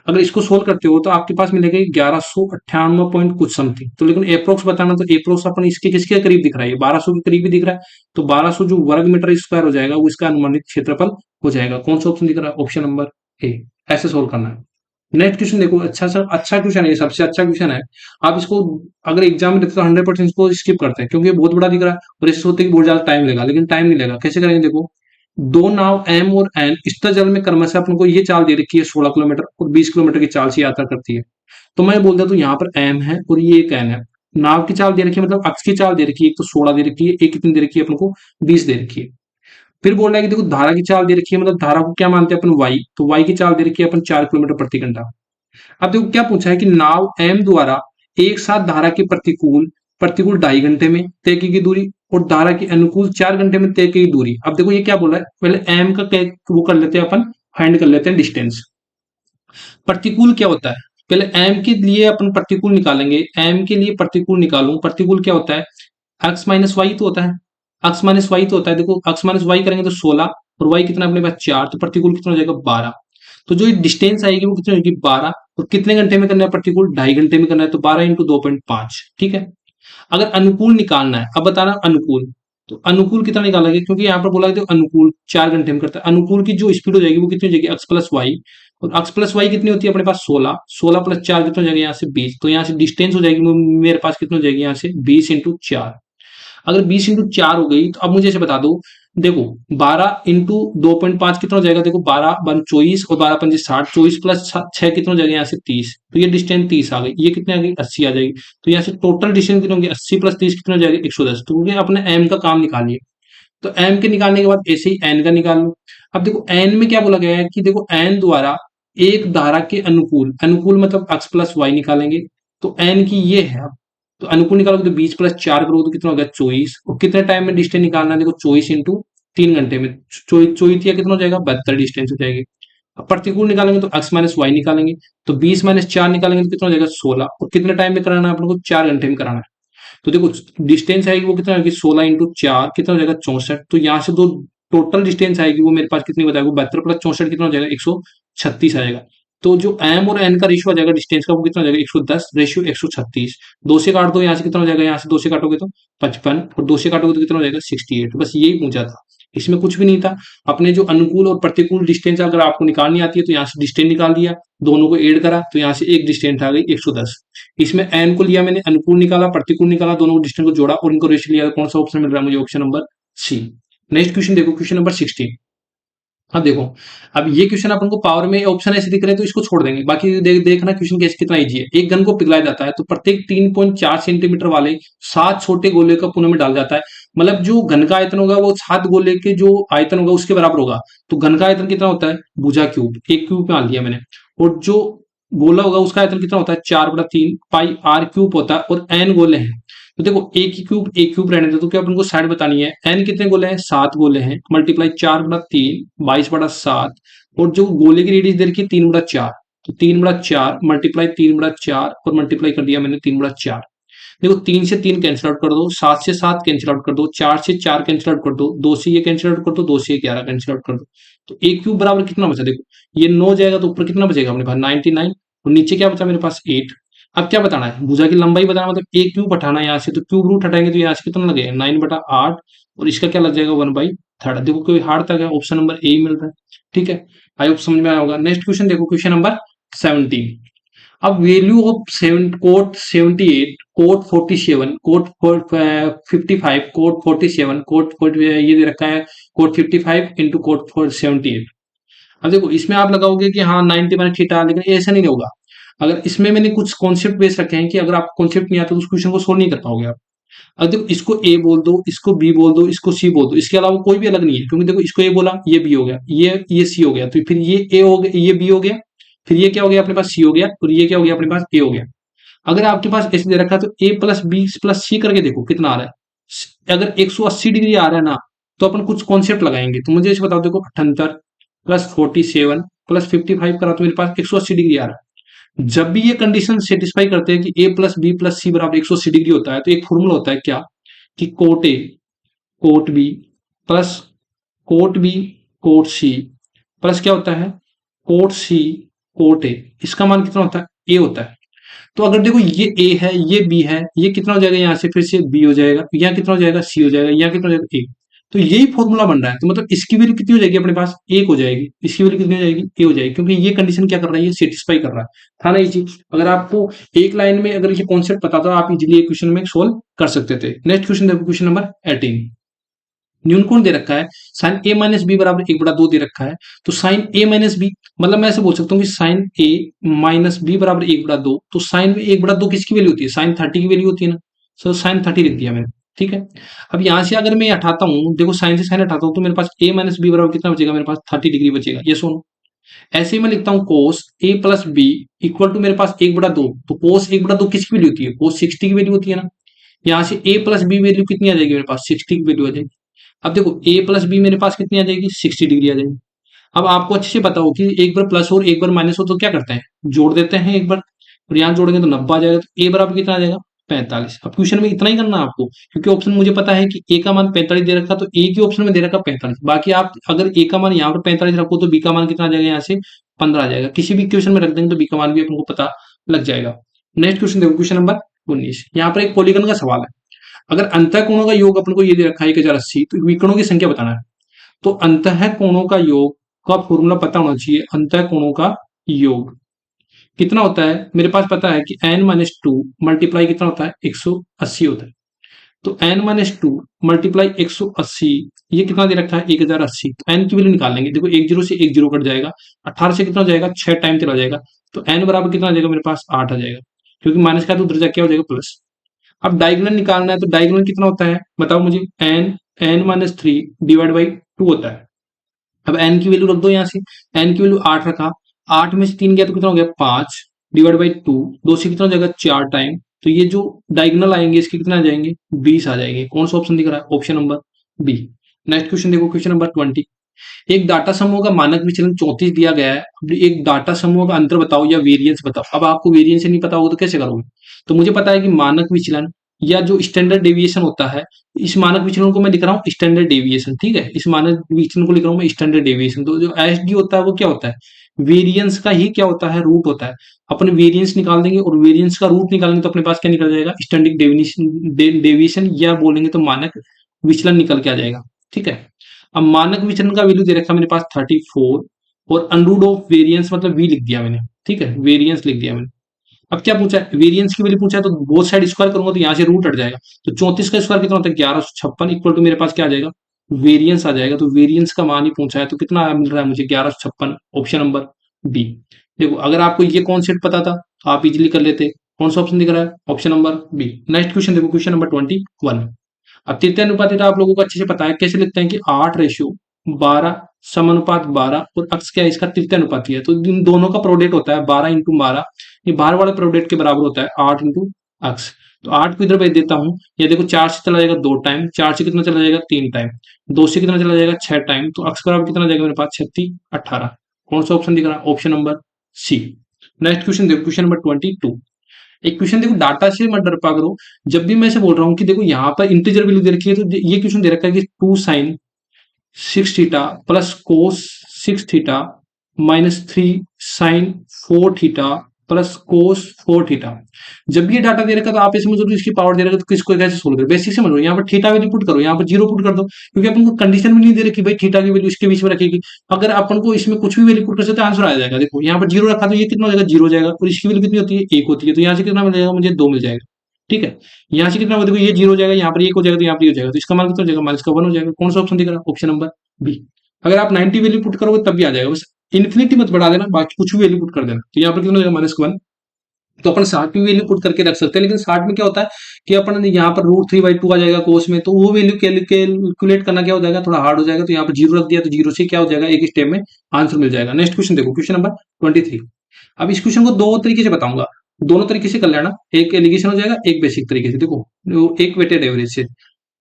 अगर इसको सोल्व करते हो तो आपके पास मिलेगा 1198 पॉइंट कुछ समथिंग। तो लेकिन अप्रोक्स बताना, तो अप्रोक्स अपन इसके किसके करीब दिख रहा है, 1200 के करीब भी दिख रहा है, तो 1200 जो वर्ग मीटर स्क्वायर हो जाएगा वो इसका अनुमानित क्षेत्रफल हो जाएगा। कौन सा ऑप्शन दिख रहा है, ऑप्शन नंबर ए। ऐसे सोल्व करना है। नेक्स्ट क्वेश्चन देखो, अच्छा क्वेश्चन है, सबसे अच्छा क्वेश्चन है। आप इसको अगर एग्जाम में देखते तो 100% इसको स्किप करते हैं, क्योंकि ये बहुत बड़ा दिख रहा है और इससे होते कि बहुत ज्यादा टाइम लगेगा, लेकिन टाइम नहीं लगेगा। कैसे करेंगे, देखो दो नाव एम और एन स्थिर जल में क्रमशः अपन को ये चाल दे रखी है 16 किलोमीटर और 20 किलोमीटर की चाल से यात्रा करती है। तो मैं बोलता हूँ यहाँ पर एम है और ये एक एन है। नाव की चाल दे रखी है, मतलब अक्ष की चाल दे रखी है, एक तो 16 दे रखी है, एक कितनी दे रखी है अपन को, 20 दे रखी है। फिर बोल रहा है कि देखो धारा की चाल दे रखी है, मतलब धारा को क्या मानते हैं अपन, वाई, तो वाई की चाल दे रखी है अपन 4 किलोमीटर प्रति घंटा। अब देखो क्या पूछा है कि नाव एम द्वारा एक साथ धारा के प्रतिकूल प्रतिकूल 2.5 घंटे में तय की गई दूरी और धारा की अनुकूल 4 घंटे में तय की गई दूरी। अब देखो ये क्या बोल रहा है, पहले एम का वो कर लेते हैं अपन, फाइंड कर लेते हैं डिस्टेंस। प्रतिकूल क्या होता है, पहले एम के लिए अपन प्रतिकूल निकालेंगे, एम के लिए प्रतिकूल निकालूं, प्रतिकूल क्या होता है, एक्स माइनस वाई तो होता है, एक्स माइनस वाई तो होता है। देखो एक्स माइनस वाई करेंगे तो 16 और वाई कितना अपने पास 4, तो प्रतिकूल कितना हो जाएगा 12। तो जो डिस्टेंस आएगी वो कितनी होगी 12, और कितने घंटे में करना है प्रतिकूल, 2.5 घंटे में करना है, तो 12 × 2.5। ठीक है, अगर अनुकूल निकालना है, अब बताना अनुकूल, तो अनुकूल कितना निकालेंगे, क्योंकि यहाँ पर बोला अनुकूल 4 घंटे में करता है, अनुकूल की जो स्पीड हो जाएगी वो कितनी हो जाएगी, एक्स प्लस वाई, और एक्स प्लस वाई कितनी होती है अपने पास 16, 16 + 4 कितना हो जाएगा यहाँ से 20, तो यहाँ से डिस्टेंस हो जाएगी मेरे पास कितना हो जाएगी यहाँ से 20 × 4। अगर 20 × 4 हो गई तो अब मुझे ऐसे बता दो, देखो 12 × 2.5 कितना हो जाएगा, देखो 12 × 24 और 12 × 5 = 60, 24 + 6 कितना हो जाएगा यहाँ से 30, तो ये डिस्टेंस 30 आ गई, ये कितने आ गई 80 आ जाएगी। तो यहाँ से टोटल डिस्टेंस कितना होगी, 80 + 30 कितना हो जाएगा 110। तो क्योंकि अपने एम का काम निकालिए, तो एम के निकालने के बाद ऐसे ही एन का निकाल लो। अब देखो एन में क्या बोला गया है कि देखो एन द्वारा एक धारा के अनुकूल, अनुकूल मतलब एक्स प्लस वाई निकालेंगे, तो एन की ये है। अब तो अनुकूल निकालोगे तो 20 + 4 करोगे तो कितना हो गया 24, और कितने टाइम में डिस्टेंस निकालना है, देखो 24 × 3 घंटे में, 24 या कितना हो जाएगा 72 डिस्टेंस हो जाएगी। अब प्रतिकूल निकालेंगे तो एक्स माइनस वाई निकालेंगे, तो 20 - 4 निकालेंगे तो कितना हो जाएगा 16, और कितने टाइम में कराना है अपन को, 4 घंटे में कराना है। तो देखो डिस्टेंस आएगी वो कितना आएगी 16 × 4 कितना हो जाएगा 64, तो यहाँ से दो टोटल डिस्टेंस आएगी वो मेरे पास कितनी बताएगा, 72 + 64 कितना हो जाएगा 136 आएगा। तो जो एम और एन का रेशियो आ जाएगा डिस्टेंस का वो कितना हो जाएगा 110 रेशियो 136। 2 से काट दो, यहाँ से कितना हो जाएगा, यहाँ से 2 से काटोगे तो 55, और 2 से काटोगे तो कितना हो जाएगा 68। बस यही पूछा था, इसमें कुछ भी नहीं था। अपने जो अनुकूल और प्रतिकूल डिस्टेंस अगर आपको निकालनी आती है तो यहाँ से डिस्टेंस निकाल दिया, दोनों को ऐड करा तो यहाँ से एक डिस्टेंस आ गई 110। इसमें एन को लिया मैंने, अनुकूल निकाला प्रतिकूल निकाला, दोनों डिस्टेंस को जोड़ा और इनको रेशियो लिया। कौन सा ऑप्शन मिल रहा है मुझे, option number C. Next question देखो, क्वेश्चन नंबर 16। अब देखो, अब ये क्वेश्चन अपन को पावर में ऑप्शन ऐसे दिख रहे हैं तो इसको छोड़ देंगे, बाकी देखना क्वेश्चन कैसे कितना इजी है। एक घन को पिघलाया जाता है तो प्रत्येक 3.4 सेंटीमीटर वाले 7 छोटे गोले का पुनः में डाल जाता है, मतलब जो घन का आयतन होगा वो 7 गोले के जो आयतन होगा उसके बराबर होगा। तो घन का आयतन कितना होता है, भुजा क्यूब, एक क्यूब मान लिया मैंने, और जो गोला होगा उसका आयतन कितना होता है 4/3 पाई आर क्यूब होता है, और एन गोले हैं। तो देखो एक क्यूब रहने दो, तो क्या अपन को साइड बतानी है, एन कितने गोले हैं 7 गोले हैं, मल्टीप्लाई 4/3 22/7, और जो गोले की रेडियस दे रखी है 3/4, तो 3/4 मल्टीप्लाई 3/4 और मल्टीप्लाई कर दिया मैंने 3/4। देखो 3 से 3 कैंसिल आउट कर दो, 7 से 7 कैंसिल आउट कर दो, 4 से 4 कैंसिल आउट कर दो, 2 से ये कैंसिल आउट कर दो, 2 से 11 कैंसिल आउट कर दो। तो एक क्यूब बराबर कितना बचा, देखो ये 9 जाएगा तो ऊपर कितना बचेगा अपने पास 99, और नीचे क्या बचा मेरे पास 8। अब क्या बताना है, भुजा की लंबाई बताना, मतलब ए क्यूब हटाना है यहाँ से, तो क्यूब रूट हटाएंगे तो यहाँ से कितना लगेगा 9/8, और इसका क्या लग जाएगा 1/3। देखो कोई हार्ड तक है, ऑप्शन नंबर ए ही मिल रहा है। ठीक है, आई होप समझ में आया होगा। नेक्स्ट क्वेश्चन देखो, क्वेश्चन नंबर 17। अब value of seven cot 78, cot 47, cot 55, cot 47, cot 40, ये दे रखा है कोट 55 इंटू कोट 478। अब देखो इसमें आप लगाओगे कि हाँ 90/θ, लेकिन ऐसा नहीं होगा। अगर इसमें मैंने कुछ कॉन्सेप्ट बेस रखे हैं कि अगर आप कॉन्सेप्ट नहीं आता तो उस क्वेश्चन को सोल्व नहीं कर पाओगे आप। अब देखो इसको ए बोल दो, इसको बी बोल दो, इसको सी बोल दो, इसके अलावा कोई भी अलग नहीं है, क्योंकि देखो इसको ए बोला, ये बी हो गया, ये सी हो गया, तो फिर ये ए हो गया, ये बी हो गया, फिर ये क्या हो गया अपने पास सी हो गया, और ये क्या हो गया अपने पास ए हो गया। अगर आपके पास ऐसे दे रखा है तो ए प्लस बी प्लस सी करके देखो कितना आ रहा है। अगर 180 डिग्री आ रहा है ना, तो अपन कुछ कॉन्सेप्ट लगाएंगे। तो मुझे इसे बताओ, देखो 78 प्लस 47 प्लस 55 करा तो मेरे पास 180 डिग्री आ रहा है। जब भी ये कंडीशन सेटिस्फाई करते हैं कि ए प्लस बी प्लस सी बराबर 180 डिग्री होता है, तो एक फॉर्मूला होता है क्या, कि cot A cot B plus cot B cot C plus क्या होता है, कोट सी कोट ए, इसका मान कितना होता है, ए होता है। तो अगर देखो ये ए है, ये बी है, ये कितना हो जाएगा यहाँ से, फिर से बी हो जाएगा, यहाँ कितना हो जाएगा सी हो जाएगा, यहाँ कितना हो जाएगा ए। तो यही फॉर्मूला बन रहा है, तो मतलब इसकी वैल्यू कितनी हो जाएगी अपने पास, एक हो जाएगी, इसकी वैल्यू कितनी हो जाएगी, ए हो जाएगी, क्योंकि ये कंडीशन क्या कर रहा है, ये सेटिस्फाई कर रहा है। था ना ये चीज। अगर आपको एक लाइन में अगर ये कॉन्सेप्ट पता था, आप इजिली क्वेश्चन में सोल्व कर सकते थे। नेक्स्ट क्वेश्चन देखो, क्वेश्चन नंबर 18। न्यूनकोण दे रखा है, साइन ए माइनस बी बराबर 1/2 दे रखा है। तो साइन ए माइनस बी, मतलब मैं ऐसे बोल सकता हूँ कि साइन ए माइनस बी बराबर 1/2। तो साइन में 1/2 किसकी वैल्यू होती है, साइन 30 की वैल्यू होती है ना। सो साइन 30 लिख दिया मैंने। ठीक है, अब यहां से अगर मैं हटाता हूँ, देखो साइन से साइन हटाता हूँ, तो मेरे पास ए माइनस बी बराबर कितना बचेगा, मेरे पास 30 डिग्री बचेगा। ये सुनो, ऐसे ही मैं लिखता हूँ कोस ए प्लस बी इक्वल टू मेरे पास 1/2। तो कोस 1/2 किसकी वैल्यू होती है, कोस 60 की वैल्यू होती है ना। यहाँ से ए प्लस बी वैल्यू कितनी आ जाएगी मेरे पास, 60 की वैल्यू आ जाएगी। अब देखो ए प्लस बी मेरे पास कितनी आ जाएगी, 60 डिग्री आ जाएगी। अब आपको अच्छे से पता हो कि एक बार प्लस और एक बार माइनस हो तो क्या करते हैं, जोड़ देते हैं एक बार, और यहाँ जोड़ेंगे तो 90 आ जाएगा। तो ए बराबर कितना आ जाएगा, 45। अब क्वेश्चन में इतना ही करना है आपको, क्योंकि ऑप्शन मुझे पता है कि ए का मान 45 दे रखा, तो ए के ऑप्शन में दे रखा 45। बाकी आप अगर ए का मान यहाँ पर 45 रखो तो बी का मान कितना आ जाएगा, यहाँ से 15 आ जाएगा। किसी भी क्वेश्चन में रख देंगे तो बी का मान भी आपको पता लग जाएगा। नेक्स्ट क्वेश्चन देखो, क्वेश्चन नंबर 19। यहाँ पर एक पॉलीगन का सवाल है। अगर अंतःकोणों का योग अपन को ये दे रखा है 1080, तो विकर्णों की संख्या बताना है। तो अंतःकोणों का योग का फॉर्मूला पता होना चाहिए। अंतःकोणों का योग कितना होता है, मेरे पास पता है कि n-2 मल्टीप्लाई कितना होता है, 180 होता है। तो n-2 मल्टीप्लाई 180, ये कितना दे रखा है, 1080। तो n की वैल्यू निकाल लेंगे। देखो एक जीरो से एक जीरो कट जाएगा, 18 से कितना हो जाएगा, 6 टाइम चला जाएगा। तो n बराबर कितना आ जाएगा मेरे पास, 8 आ जाएगा, क्योंकि माइनस का तो उधर जाके क्या हो जाएगा, प्लस। अब डायगोनल निकालना है, तो डायगोनल कितना होता है बताओ मुझे, n-3 डिवाइड बाई 2 होता है। अब n की वैल्यू रख दो यहाँ से, n की वैल्यू 8 रखा, 8 में से 3 गया तो कितना हो गया, 5 डिवाइड बाई 2, 2 से कितना हो जाएगा, 4 टाइम। तो ये जो डायगोनल आएंगे इसके कितना आ जाएंगे, 20 आ जाएंगे। कौन सा ऑप्शन दिख रहा है, option number B. Next question देखो, क्वेश्चन नंबर 20। एक डाटा समूह का मानक विचलन 34 दिया गया है। अब एक डाटा समूह का अंतर बताओ या वेरिएंस बताओ। अब आपको वेरिएंस नहीं पता होगा तो कैसे करोगे। तो मुझे पता है कि मानक विचलन या जो स्टैंडर्ड डेविएशन होता है, इस मानक विचलन को मैं लिख रहा हूँ स्टैंडर्ड डेविएशन। ठीक है, इस मानक विचलन को लिख रहा हूँ मैं स्टैंडर्ड डेविएशन। तो जो एस डी होता है वो क्या होता है, वेरिएंस का ही क्या होता है, रूट होता है। अपन वेरिएंस निकाल देंगे और वेरिएंस का रूट निकालेंगे तो अपने पास क्या निकल जाएगा, स्टैंडर्ड डेविएशन, या बोलेंगे तो मानक विचलन निकल के आ जाएगा। ठीक है, अब मानक विचलन का वैल्यू दे रखा है मेरे पास 34, और अंडररूट ऑफ वेरिएंस मतलब वी लिख दिया मैंने। ठीक है, वेरिएंस लिख दिया मैंने। अब क्या पूछा है, वेरिएंस की वैल्यू पूछा है, तो बोथ साइड स्क्वायर करूंगा तो यहाँ से रूट हट जाएगा। तो 34 का स्क्वायर कितना होता है, 1156 इक्वल टू मेरे पास क्या आ जाएगा, वेरिएंस आ जाएगा। तो वेरिएंस का मान ही पूछा है, तो कितना मिल रहा है मुझे, 1156, ऑप्शन नंबर बी। देखो अगर आपको ये कॉन्सेप्ट पता था तो आप इजिली कर लेते। कौन सा ऑप्शन दिख रहा है, option number B. Next question देखो, क्वेश्चन नंबर 21। अब तृतीय अनुपात आप लोगों को अच्छे से पता है, कैसे लिखते हैं कि 8:12 समानुपात 12, और अक्स क्या है इसका, तृतीय अनुपाती है। तो इन दोनों का प्रोडक्ट होता है 12 × 12, ये बाहर वाले प्रोडक्ट के बराबर होता है 8 × अक्स। तो 8 को इधर भेज देता हूं, ये देखो 4 से चला जाएगा 2 टाइम, 4 से कितना चला जाएगा 3 टाइम, 2 से कितना चला जाएगा 6 टाइम। तो अक्स बराबर कितना जाएगा मेरे पास, 36 18। कौन सा ऑप्शन दिख रहा है, option number C. Next question देखो, क्वेश्चन नंबर 22। एक क्वेश्चन देखो, डाटा से मत डर पा करो। जब भी मैं से बोल रहा हूँ कि देखो यहाँ पर इंटीजर वैल्यू दे रखी है, तो ये क्वेश्चन दे रखा है कि 2 sin 6 theta plus cos 6 theta minus 3 sin 4 theta plus cos 4 theta. जब भी ये डाटा दे रखा तो आप इसमें जरूर इसकी पावर दे रखा तो किसको कैसे सोल्व करो, बेसिक समझ लो। यहाँ पर थीटा वैल्यू पुट करो, यहाँ पर जीरो पुट कर दो, क्योंकि अपन को कंडीशन भी नहीं दे रखी भाई थीटा की वैल्यू इसके बीच में रखेगी। अगर अपन को इसमें कुछ भी वैल्यू पुट कर सकते आंसर आ जाएगा। देखो यहाँ पर जीरो रखा तो ये कितना हो जाएगा, जीरो हो जाएगा, और इसकी वैल्यू कितनी होती है, एक होती है, तो यहाँ से कितना मिल जाएगा मुझे, दो मिल जाएगा। ठीक है, यहाँ से कितना होगा, देखो ये जीरो हो जाएगा, यहाँ पर एक हो जाएगा, तो यहाँ पर हो जाएगा, तो इसका मान कितना हो जाएगा, माइनस का 1 हो जाएगा। कौन सा ऑप्शन दिख रहा है, ऑप्शन नंबर बी। अगर आप 90 वैल्यू पुट करोगे तब भी आ जाएगा, बस इन्फिनिटी मत बढ़ा देना, बाकी कुछ भी वैल्यू पुट कर देना। तो यहाँ पर कितना हो जाएगा, -1। तो अपन 60 की वैल्यू पुट करके रख सकते हैं, लेकिन 60 में क्या होता है कि अपन यहाँ पर √3/2 आ जाएगा कोस में, तो वो वैल्यू कैलकुलेट करना क्या हो जाएगा, थोड़ा हार्ड हो जाएगा। तो यहाँ पर जीरो रख दिया, तो जीरो से क्या हो जाएगा, एक स्टेप में आंसर मिल जाएगा। नेक्स्ट क्वेश्चन देखो, क्वेश्चन नंबर 23। अब इस क्वेश्चन को दो तरीके से बताऊंगा, दोनों तरीके से कर लेना, एक एलिगेशन हो जाएगा, एक बेसिक तरीके से। देखो एक वेटेड एवरेज से,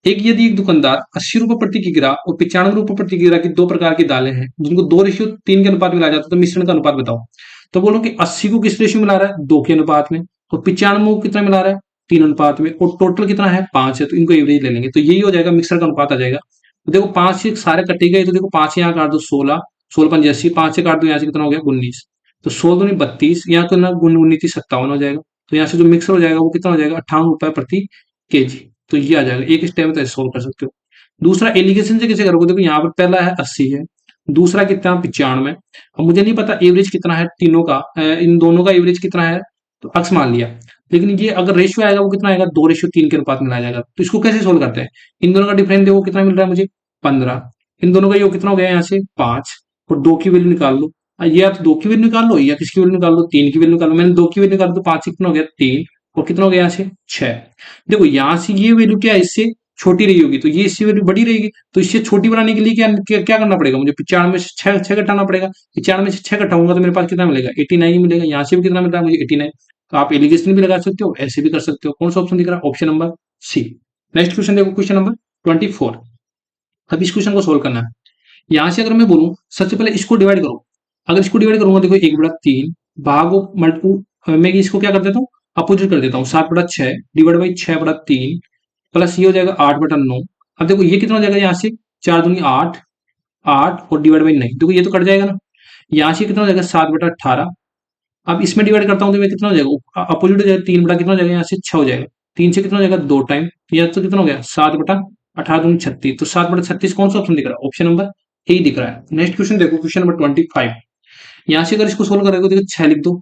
एक यदि एक दुकानदार 80 रुपए प्रति किग्रा और 95 रुपए प्रति किग्रा की दो प्रकार की दालें हैं जिनको 2:3 के अनुपात मिलाया जाता है, तो मिश्रण का अनुपात बताओ। तो बोलो कि 80 को किस रेशियो मिला रहा है, 2 के अनुपात में, और 95 को कितना मिला रहा है, 3 अनुपात में, और टोटल कितना है, 5 है, तो इनको एवरेज ले लेंगे, तो यही हो जाएगा, मिक्सर का अनुपात आ जाएगा। तो देखो 5 से सारे कटे गए, तो देखो 5 यहाँ काट दो 16, 16×5 = 80, 5 से काट दो, यहाँ से कितना हो गया 19, तो 16 दूनी 32, यहाँ तो ना 19 57 हो जाएगा। तो यहाँ से जो मिक्सर हो जाएगा वो कितना हो जाएगा, 58 रुपए प्रति केजी। तो ये आ जाएगा, एक स्टेप में तो ऐसे सोल्व कर सकते हो। दूसरा एलिगेशन से कैसे करोगे, देखो यहाँ पर पहला है 80 है, दूसरा कितना 95। अब मुझे नहीं पता एवरेज कितना है तीनों का, इन दोनों का एवरेज कितना है, तो अक्स मान लिया, लेकिन ये अगर रेशियो आएगा वो कितना आएगा, 2:3 के अनुपात में लाया जाएगा। तो इसको कैसे सोल्व करते हैं, इन दोनों का डिफरेंस देखो कितना मिल रहा है मुझे, 15, इन दोनों का योग कितना हो गया यहाँ से 5, और 2 की वैल्यू निकाल लो। ये या तो 2 की वैल्यू निकाल लो, या किसकी वैल्यू निकाल लो, 3 की वैल्यू निकाल लो। मैंने 2 की वैल्यू निकाल, तो 5 से कितना हो गया 3, और कितना हो गया यहाँ से 6। देखो यहाँ से ये वैल्यू क्या है, इससे छोटी रही होगी, तो ये इससे वैल्यू बड़ी रहेगी, तो इससे छोटी बनाने के लिए क्या करना पड़ेगा मुझे, 95 से 6 घटाना पड़ेगा। 95 से 6 घटाऊंगा तो मेरे पास कितना मिलेगा, 89 ही मिलेगा। यहाँ से भी कितना मिल रहा है मुझे, 89। तो आप एलिगेशन भी लगा सकते हो, ऐसे भी कर सकते हो। कौन सा ऑप्शन दिख रहा है, option number C. Next question देखो, क्वेश्चन नंबर 24। अब इस क्वेश्चन को सोल्व करना है। यहाँ से अगर मैं बोलूं, सबसे पहले इसको डिवाइड करो। अगर इसको डिवाइड करूंगा, देखो 1/3 भागो मल्टीपल, मैं इसको क्या कर देता हूँ, अपोजिट कर देता हूँ, 7/6 डिवाइड बाई 6/3 प्लस ये हो जाएगा 8/9। अब देखो ये कितना हो जाएगा, यहाँ से 4 दूनी 8, 8 और डिवाइड बाई 9, देखो ये तो कट जाएगा ना। यहाँ से कितना हो जाएगा, 7/18। अब इसमें डिवाइड करता हूँ तो मैं कितना हो जाएगा, अपोजिट हो जाएगा, 3 बटा कितना हो जाएगा, यहाँ से 6 हो जाएगा, 3 से कितना हो जाएगा 2 टाइम, यहाँ तो कितना हो गया 7/18 दूनी 36, तो 7/36 कौन सा ऑप्शन दिख रहा है, ऑप्शन नंबर ए दिख रहा है। नेक्स्ट क्वेश्चन देखो, क्वेश्चन नंबर 25। यहाँ से अगर इसको सोल्व करोगे, देखो 6 लिख दो,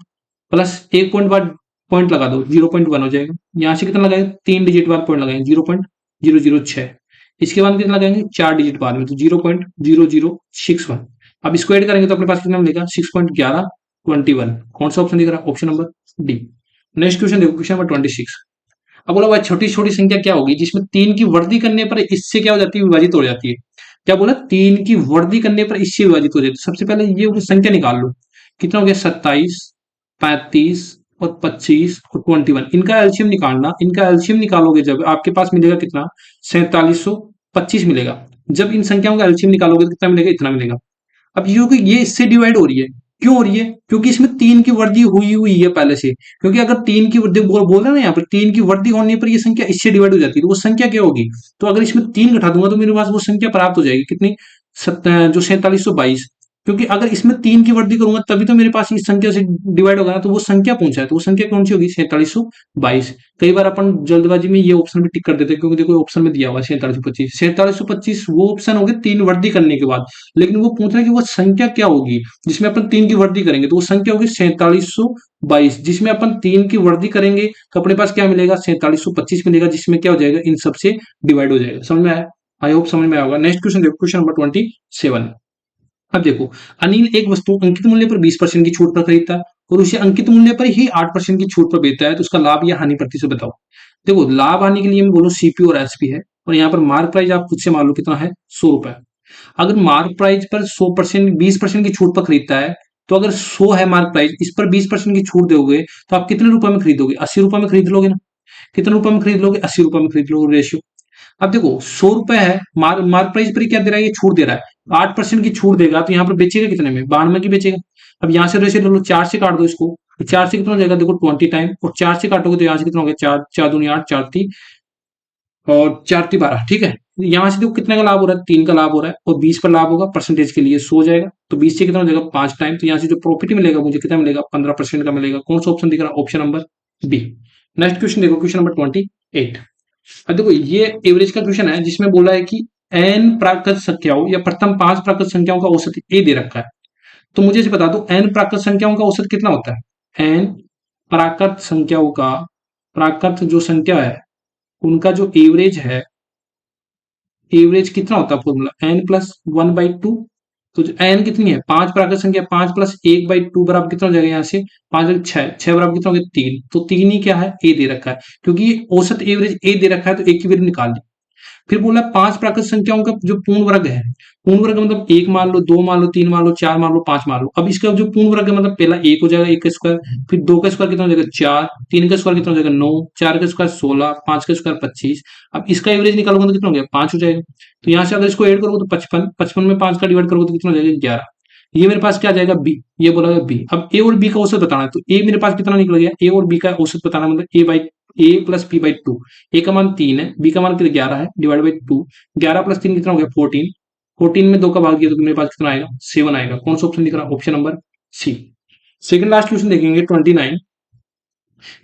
प्लस एक पॉइंट बाद पॉइंट लगा दो, 0.1 हो जाएगा। यहाँ से कितना लगाएंगे, 3 डिजिट बाद पॉइंट लगाएंगे, 0.006। इसके बाद कितना लगाएंगे, 4 डिजिट बाद में, तो 0.0061। अब इसको ऐड करेंगे तो अपने पास कितना मिलेगा, 6.1121। कौन सा ऑप्शन दिख रहा है, option number D. Next question देखो, क्वेश्चन नंबर 26। अब बोला भाई छोटी छोटी संख्या क्या होगी जिसमें 3 की वर्धी करने पर इससे क्या हो जाती है, विभाजित हो जाती है। क्या बोला, 3 की वर्धी करने पर इससे विभाजित हो जाती है। सबसे पहले ये संख्या निकाल लो, कितना हो गया 27, 35 और 25 और 21। इनका एलसीएम निकालना, इनका एलसीएम निकालोगे जब आपके पास मिलेगा कितना, 4725 मिलेगा। जब इन संख्याओं का एलसीएम निकालोगे तो कितना मिलेगा, इतना मिलेगा। अब ये इससे डिवाइड हो रही है, क्यों हो रही है, क्योंकि इसमें 3 की वृद्धि हुई हुई है पहले से। क्योंकि अगर 3 की वृद्धि बोल रहे हैं ना, यहाँ पर 3 की वृद्धि होने पर ये संख्या इससे डिवाइड हो जाती है, तो वो संख्या क्या होगी, तो अगर इसमें 3 घटा दूंगा तो मेरे पास वो संख्या प्राप्त हो जाएगी, कितनी, जो 4722। क्योंकि अगर इसमें 3 की वृद्धि करूंगा तभी तो मेरे पास इस संख्या से डिवाइड होगा ना, तो वो संख्या पहुंचा है, तो वो संख्या कौन सी होगी, 4722। कई बार अपन जल्दबाजी में ये ऑप्शन भी टिक कर देते हैं, क्योंकि देखो ऑप्शन में दिया हुआ है 4725। 4725 वो ऑप्शन होगी 3 वृद्धि करने के बाद, लेकिन वो पूछ रहा है कि वो संख्या क्या होगी जिसमें अपन 3 की वृद्धि करेंगे, तो वो संख्या होगी 4722। जिसमें अपन 3 की वृद्धि करेंगे तो अपने पास क्या मिलेगा, 4725 मिलेगा, जिसमें क्या हो जाएगा, इन सबसे डिवाइड हो जाएगा। समझ में आया, आई होप समझ में आया होगा। नेक्स्ट क्वेश्चन देखो, क्वेश्चन नंबर 27। अब देखो, अनिल एक वस्तु अंकित मूल्य पर 20% की छूट पर खरीदता है और उसे अंकित मूल्य पर ही 8% की छूट पर बेचता है, तो उसका लाभ या हानि प्रतिशत बताओ। देखो लाभ हानि के लिए मैं बोलूं सीपी और एसपी है, और यहाँ पर मार्क प्राइस आप खुद से मान लो कितना है, 100 रुपए। अगर मार्क प्राइस पर 100% 20% की छूट पर खरीदता है, तो अगर 100 है मार्क प्राइस, इस पर 20% की छूट दोगे तो आप कितने रुपए में खरीदोगे, 80 रुपए में खरीद लोगे ना। कितने रुपए में खरीद लोगे, 80 रुपए में खरीद लोगे, रेशियो। अब देखो 100 रुपए है, मार्क प्राइस पर क्या दे रहा है, ये छूट दे रहा है, 8% की छूट देगा, तो यहाँ पर बेचेगा कितने में, 92 की बेचेगा। अब यहाँ से रेशियो लो, 4 से काट दो इसको, तो 4 से कितना हो जाएगा, देखो 20 टाइम, और 4 से काटोगे तो यहाँ से कितना हो गया, 4 4 दूनी 8, 4 3 और 4 3 12, ठीक है। यहाँ से देखो कितने का लाभ हो रहा है, 3 का लाभ हो रहा है, और 20 पर लाभ होगा, परसेंटेज के लिए 100 हो जाएगा, तो 20 से कितना हो जाएगा 5 टाइम, तो यहाँ से जो प्रॉफिट मिलेगा मुझे कितना मिलेगा, 15% का मिलेगा। कौन सा ऑप्शन दिख रहा है, option number B. Next question देखो, क्वेश्चन नंबर 28। अब देखो ये एवरेज का क्वेश्चन है, जिसमें बोला है कि एन प्राकृत संख्याओं या प्रथम 5 प्राकृत संख्याओं का औसत ए दे रखा है। तो मुझे इसे बता दो, एन प्राकृत संख्याओं का औसत कितना होता है। एन प्राकृत संख्याओं का, प्राकृत जो संख्या है उनका जो एवरेज है, एवरेज कितना होता है, फॉर्मूला एन प्लस 1/2। तो एन कितनी है, 5 प्राकृत संख्या, 5 प्लस 1/2 बराबर कितना हो जाएगा, यहाँ से 5 6, 6 बराबर कितना हो गया 3। तो 3 ही क्या है, ए दे रखा है, क्योंकि ये औसत एवरेज ए दे रखा है, तो ए की वैल्यू निकाल ली। फिर बोला 5 प्राकृत संख्याओं का जो पूर्ण वर्ग है, पूर्ण वर्ग मतलब 1 मान लो, 2 मान लो, 3 मान लो, 4 मान लो, 5 मान लो। अब इसका जो पूर्ण वर्ग है मतलब पहला 1 हो जाएगा, 1 का स्क्वायर, फिर 2 का स्क्वायर कितना हो जाएगा 4, 3 का स्क्वायर कितना हो जाएगा 9, 4 का स्क्वायर 16, 5 का स्क्वायर 25। अब इसका एवरेज निकालोगे तो कितना हो गया 5 हो जाएगा। तो यहाँ से अगर इसको ऐड करोगे तो 55, 55 में 5 का डिवाइड करोगे तो कितना हो जाएगा 11। ये मेरे पास क्या आ जाएगा बी, ये बोला गया बी। अब ए और बी का औसत बताना है, तो ए मेरे पास कितना निकल गया, ए और बी का औसत बताना मतलब ए प्लस बी बाई टू। ए का मान 3 है, बी का मान कितना 11 है, डिवाइड बाई 2। 11 प्लस 3 कितना हो गया 14। 14 में 2 का भाग दिया तो मेरे पास कितना आएगा 7 आएगा। कौन सा ऑप्शन दिख रहा है, option number C. Second last question देखेंगे 29।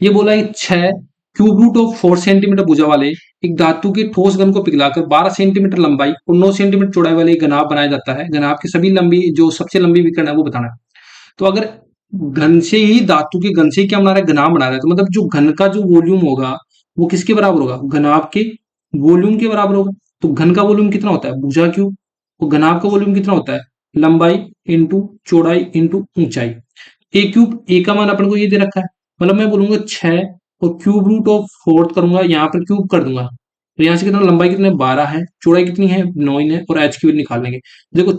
ये बोला है 6 क्यूब रूट ऑफ 4 सेंटीमीटर भुजा वाले एक धातु के ठोस घन को पिघलाकर 12 सेंटीमीटर लंबाई और 9 सेंटीमीटर चौड़ाई वाले एक घनाभ बनाया जाता है। घनाभ की सभी लंबी, जो सबसे लंबी विकर्ण है वो बताना है। तो अगर घन से ही, धातु के घन से ही क्या बना रहा है, घनाभ बना रहा है, तो मतलब जो घन का जो वॉल्यूम होगा वो किसके बराबर होगा, घनाभ के वॉल्यूम के बराबर होगा। तो घन का वॉल्यूम कितना होता है, भुजा क्यूब, और घनाभ का वॉल्यूम कितना होता है, लंबाई इंटू चौड़ाई इंटू ऊंचाई। ए क्यूब, ए का मान अपन को ये दे रखा है, मतलब मैं बोलूंगा 6 और क्यूब रूट ऑफ 4 करूंगा, यहाँ पर क्यूब कर दूंगा, तो यहाँ से कितना, लंबाई कितने 12 है, चौड़ाई कितनी है 9 है, और एच क्यूब निकाल लेंगे। देखो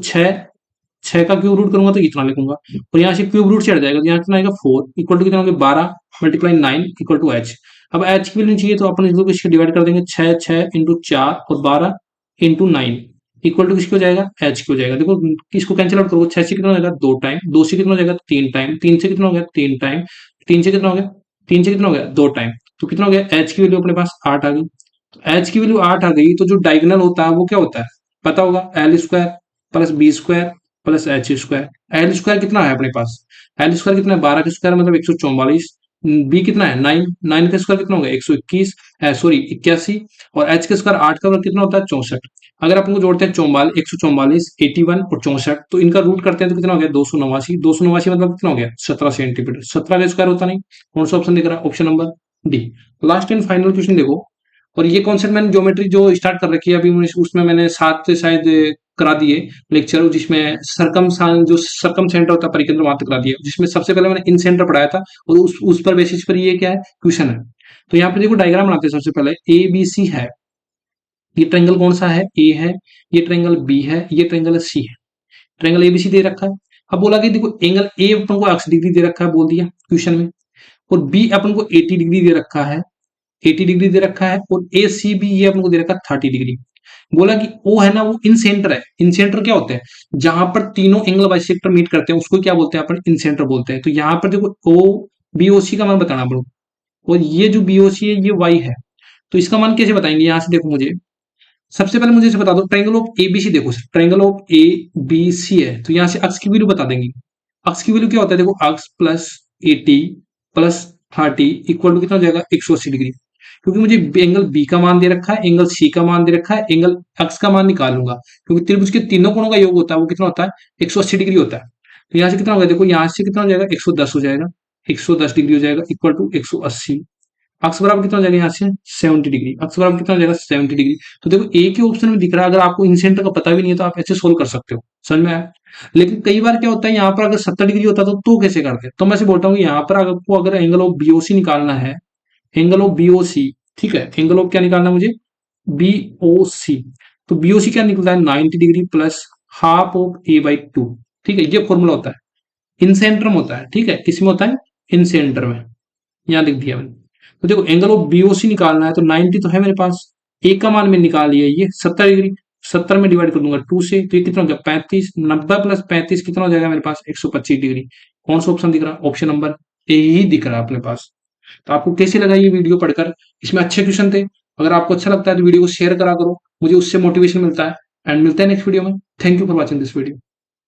6 का क्यूब रूट करूंगा तो इतना लिखूंगा, और यहाँ से क्यूब रूट से हट जाएगा तो यहाँ कितना आएगा 4 इक्वल टू कितना हो गया 12 मल्टीप्लाई 9 इक्वल टू एच। अब एच की वैल्यू चाहिए तो अपन इसको किसके डिवाइड कर देंगे, 6 6 इंटू 4 और 12 इंटू 9 इक्वल टू किसको जाएगा, एच की हो जाएगा। देखो इसको कैंसिल आउट करो, 6 से कितना हो जाएगा 2 टाइम, 2 से कितना हो जाएगा 3 टाइम, 3 से कितना हो गया 3 टाइम, 3 से कितना हो गया, 3 से कितना हो गया 2 टाइम, तो कितना हो गया एच की वैल्यू अपने पास 8 आ गई। तो एच की वैल्यू 8 आ गई, तो जो डायगोनल होता है वो क्या होता है पता होगा, L square plus B square plus H square. L square कितना है अपने पास, एल स्क्वायर कितना है 12 का स्क्वायर मतलब 144, बी कितना है 9, 9 का स्क्वायर कितना होगा 121, सॉरी 81, और एच का स्क्वायर 8 का वर्ग कितना होता है 64। अगर अपन को जोड़ते हैं 44, 144, 81 और 64, तो इनका रूट करते हैं तो कितना हो गया 289, 289 मतलब कितना हो गया 17 सेंटीमीटर। 17 का स्क्वायर होता नहीं। कौन सा ऑप्शन दिख रहा है, option number D. Last and final question देखो, और ये कॉन्सेप्ट मैंने ज्योमेट्री जो स्टार्ट कर रखी है अभी, उसमें मैंने 7 से शायद करा दिए लेक्चर, जिसमें सरकम जो सरकम सेंटर होता है परिकेंद्र वहां तक करा दिया, जिसमें सबसे पहले मैंने इन सेंटर पढ़ाया था, और उस पर बेसिस पर ये क्या है क्वेश्चन है। तो यहाँ पे देखो डायग्राम बनाते हैं। सबसे पहले ए बी सी है, ये ट्रायंगल कौन सा है, ए है, ये ट्रायंगल बी है, ये ट्रायंगल सी है। ट्रायंगल एबीसी दे रखा है। अब बोला कि देखो एंगल ए अपन को 80 डिग्री दे रखा है, बोल दिया क्वेश्चन में, और बी अपन को 80 डिग्री दे रखा है, 80 डिग्री दे रखा है, और ए सी बी ये अपन को दे रखा है 30 डिग्री। बोला कि ओ है ना वो इन सेंटर है। इन सेंटर क्या होते हैं, जहां पर तीनों एंगल बाइसेक्टर मीट करते हैं उसको क्या बोलते हैं अपन, इन सेंटर बोलते हैं। तो यहाँ पर देखो ओ बी ओ सी का मान बताना पड़ो, और ये जो बी ओ सी है ये वाई है, तो इसका मान कैसे बताएंगे। यहाँ से देखो मुझे सबसे पहले मुझे इसे बता दो, ट्रायंगल ऑफ एबीसी देखो, triangle of A B C है, तो यहाँ से अक्ष की वैल्यू बता देंगे। अक्ष की वैल्यू क्या होता है, देखो अक्ष प्लस 80 प्लस 30 इक्वल टू कितना हो जाएगा 180 डिग्री। क्योंकि मुझे एंगल बी का मान दे रखा है, एंगल सी का मान दे रखा है, एंगल अक्ष का मान निकालूंगा, क्योंकि त्रिभुज के तीनों कोणों का योग होता है वो कितना होता है 180 डिग्री होता है। तो यहाँ से कितना होगा, देखो यहाँ से कितना हो जाएगा 110 हो जाएगा, 110 डिग्री हो जाएगा इक्वल टू 180। अक्स बराबर कितना हो जाएगा यहाँ से 70 डिग्री, अक्स बराबर कितना हो जाएगा 70 डिग्री। तो देखो ए के ऑप्शन में दिख रहा है, अगर आपको इन सेंटर का पता भी नहीं है तो आप ऐसे सोल्व कर सकते हो, समझ में आया। लेकिन कई बार क्या होता है, यहाँ पर अगर 70 डिग्री होता तो कैसे करते हैं, तो मैं से बोलता हूँ यहाँ पर आपको अगर एंगल ऑफ बीओसी निकालना है, एंगल ऑफ बीओसी, ठीक है, एंगल ऑफ क्या निकालना है मुझे, बीओसी। तो बीओसी क्या निकलता है 90 degree plus half of A by two, ठीक है, ये फॉर्मूला होता है इन सेंटर में होता है, ठीक है, किसमें होता है इन सेंटर में, यहाँ लिख दिया मैंने। तो देखो एंगल ऑफ बीओसी निकालना है, तो 90 तो है मेरे पास, ए का मान मैंने निकाल लिया, ये 70 डिग्री, 70 में डिवाइड कर दूंगा 2 से, तो ये कितना हो गया 35, 90 प्लस 35 कितना हो जाएगा मेरे पास 125 डिग्री। कौन सा ऑप्शन दिख रहा है, ऑप्शन नंबर ए ही दिख रहा है अपने पास। तो आपको कैसे लगा ये वीडियो पढ़कर, इसमें अच्छे क्वेश्चन थे। अगर आपको अच्छा लगता है तो वीडियो को शेयर करा करो, मुझे उससे मोटिवेशन मिलता है। एंड मिलते हैं नेक्स्ट वीडियो में। Thank you for watching this video.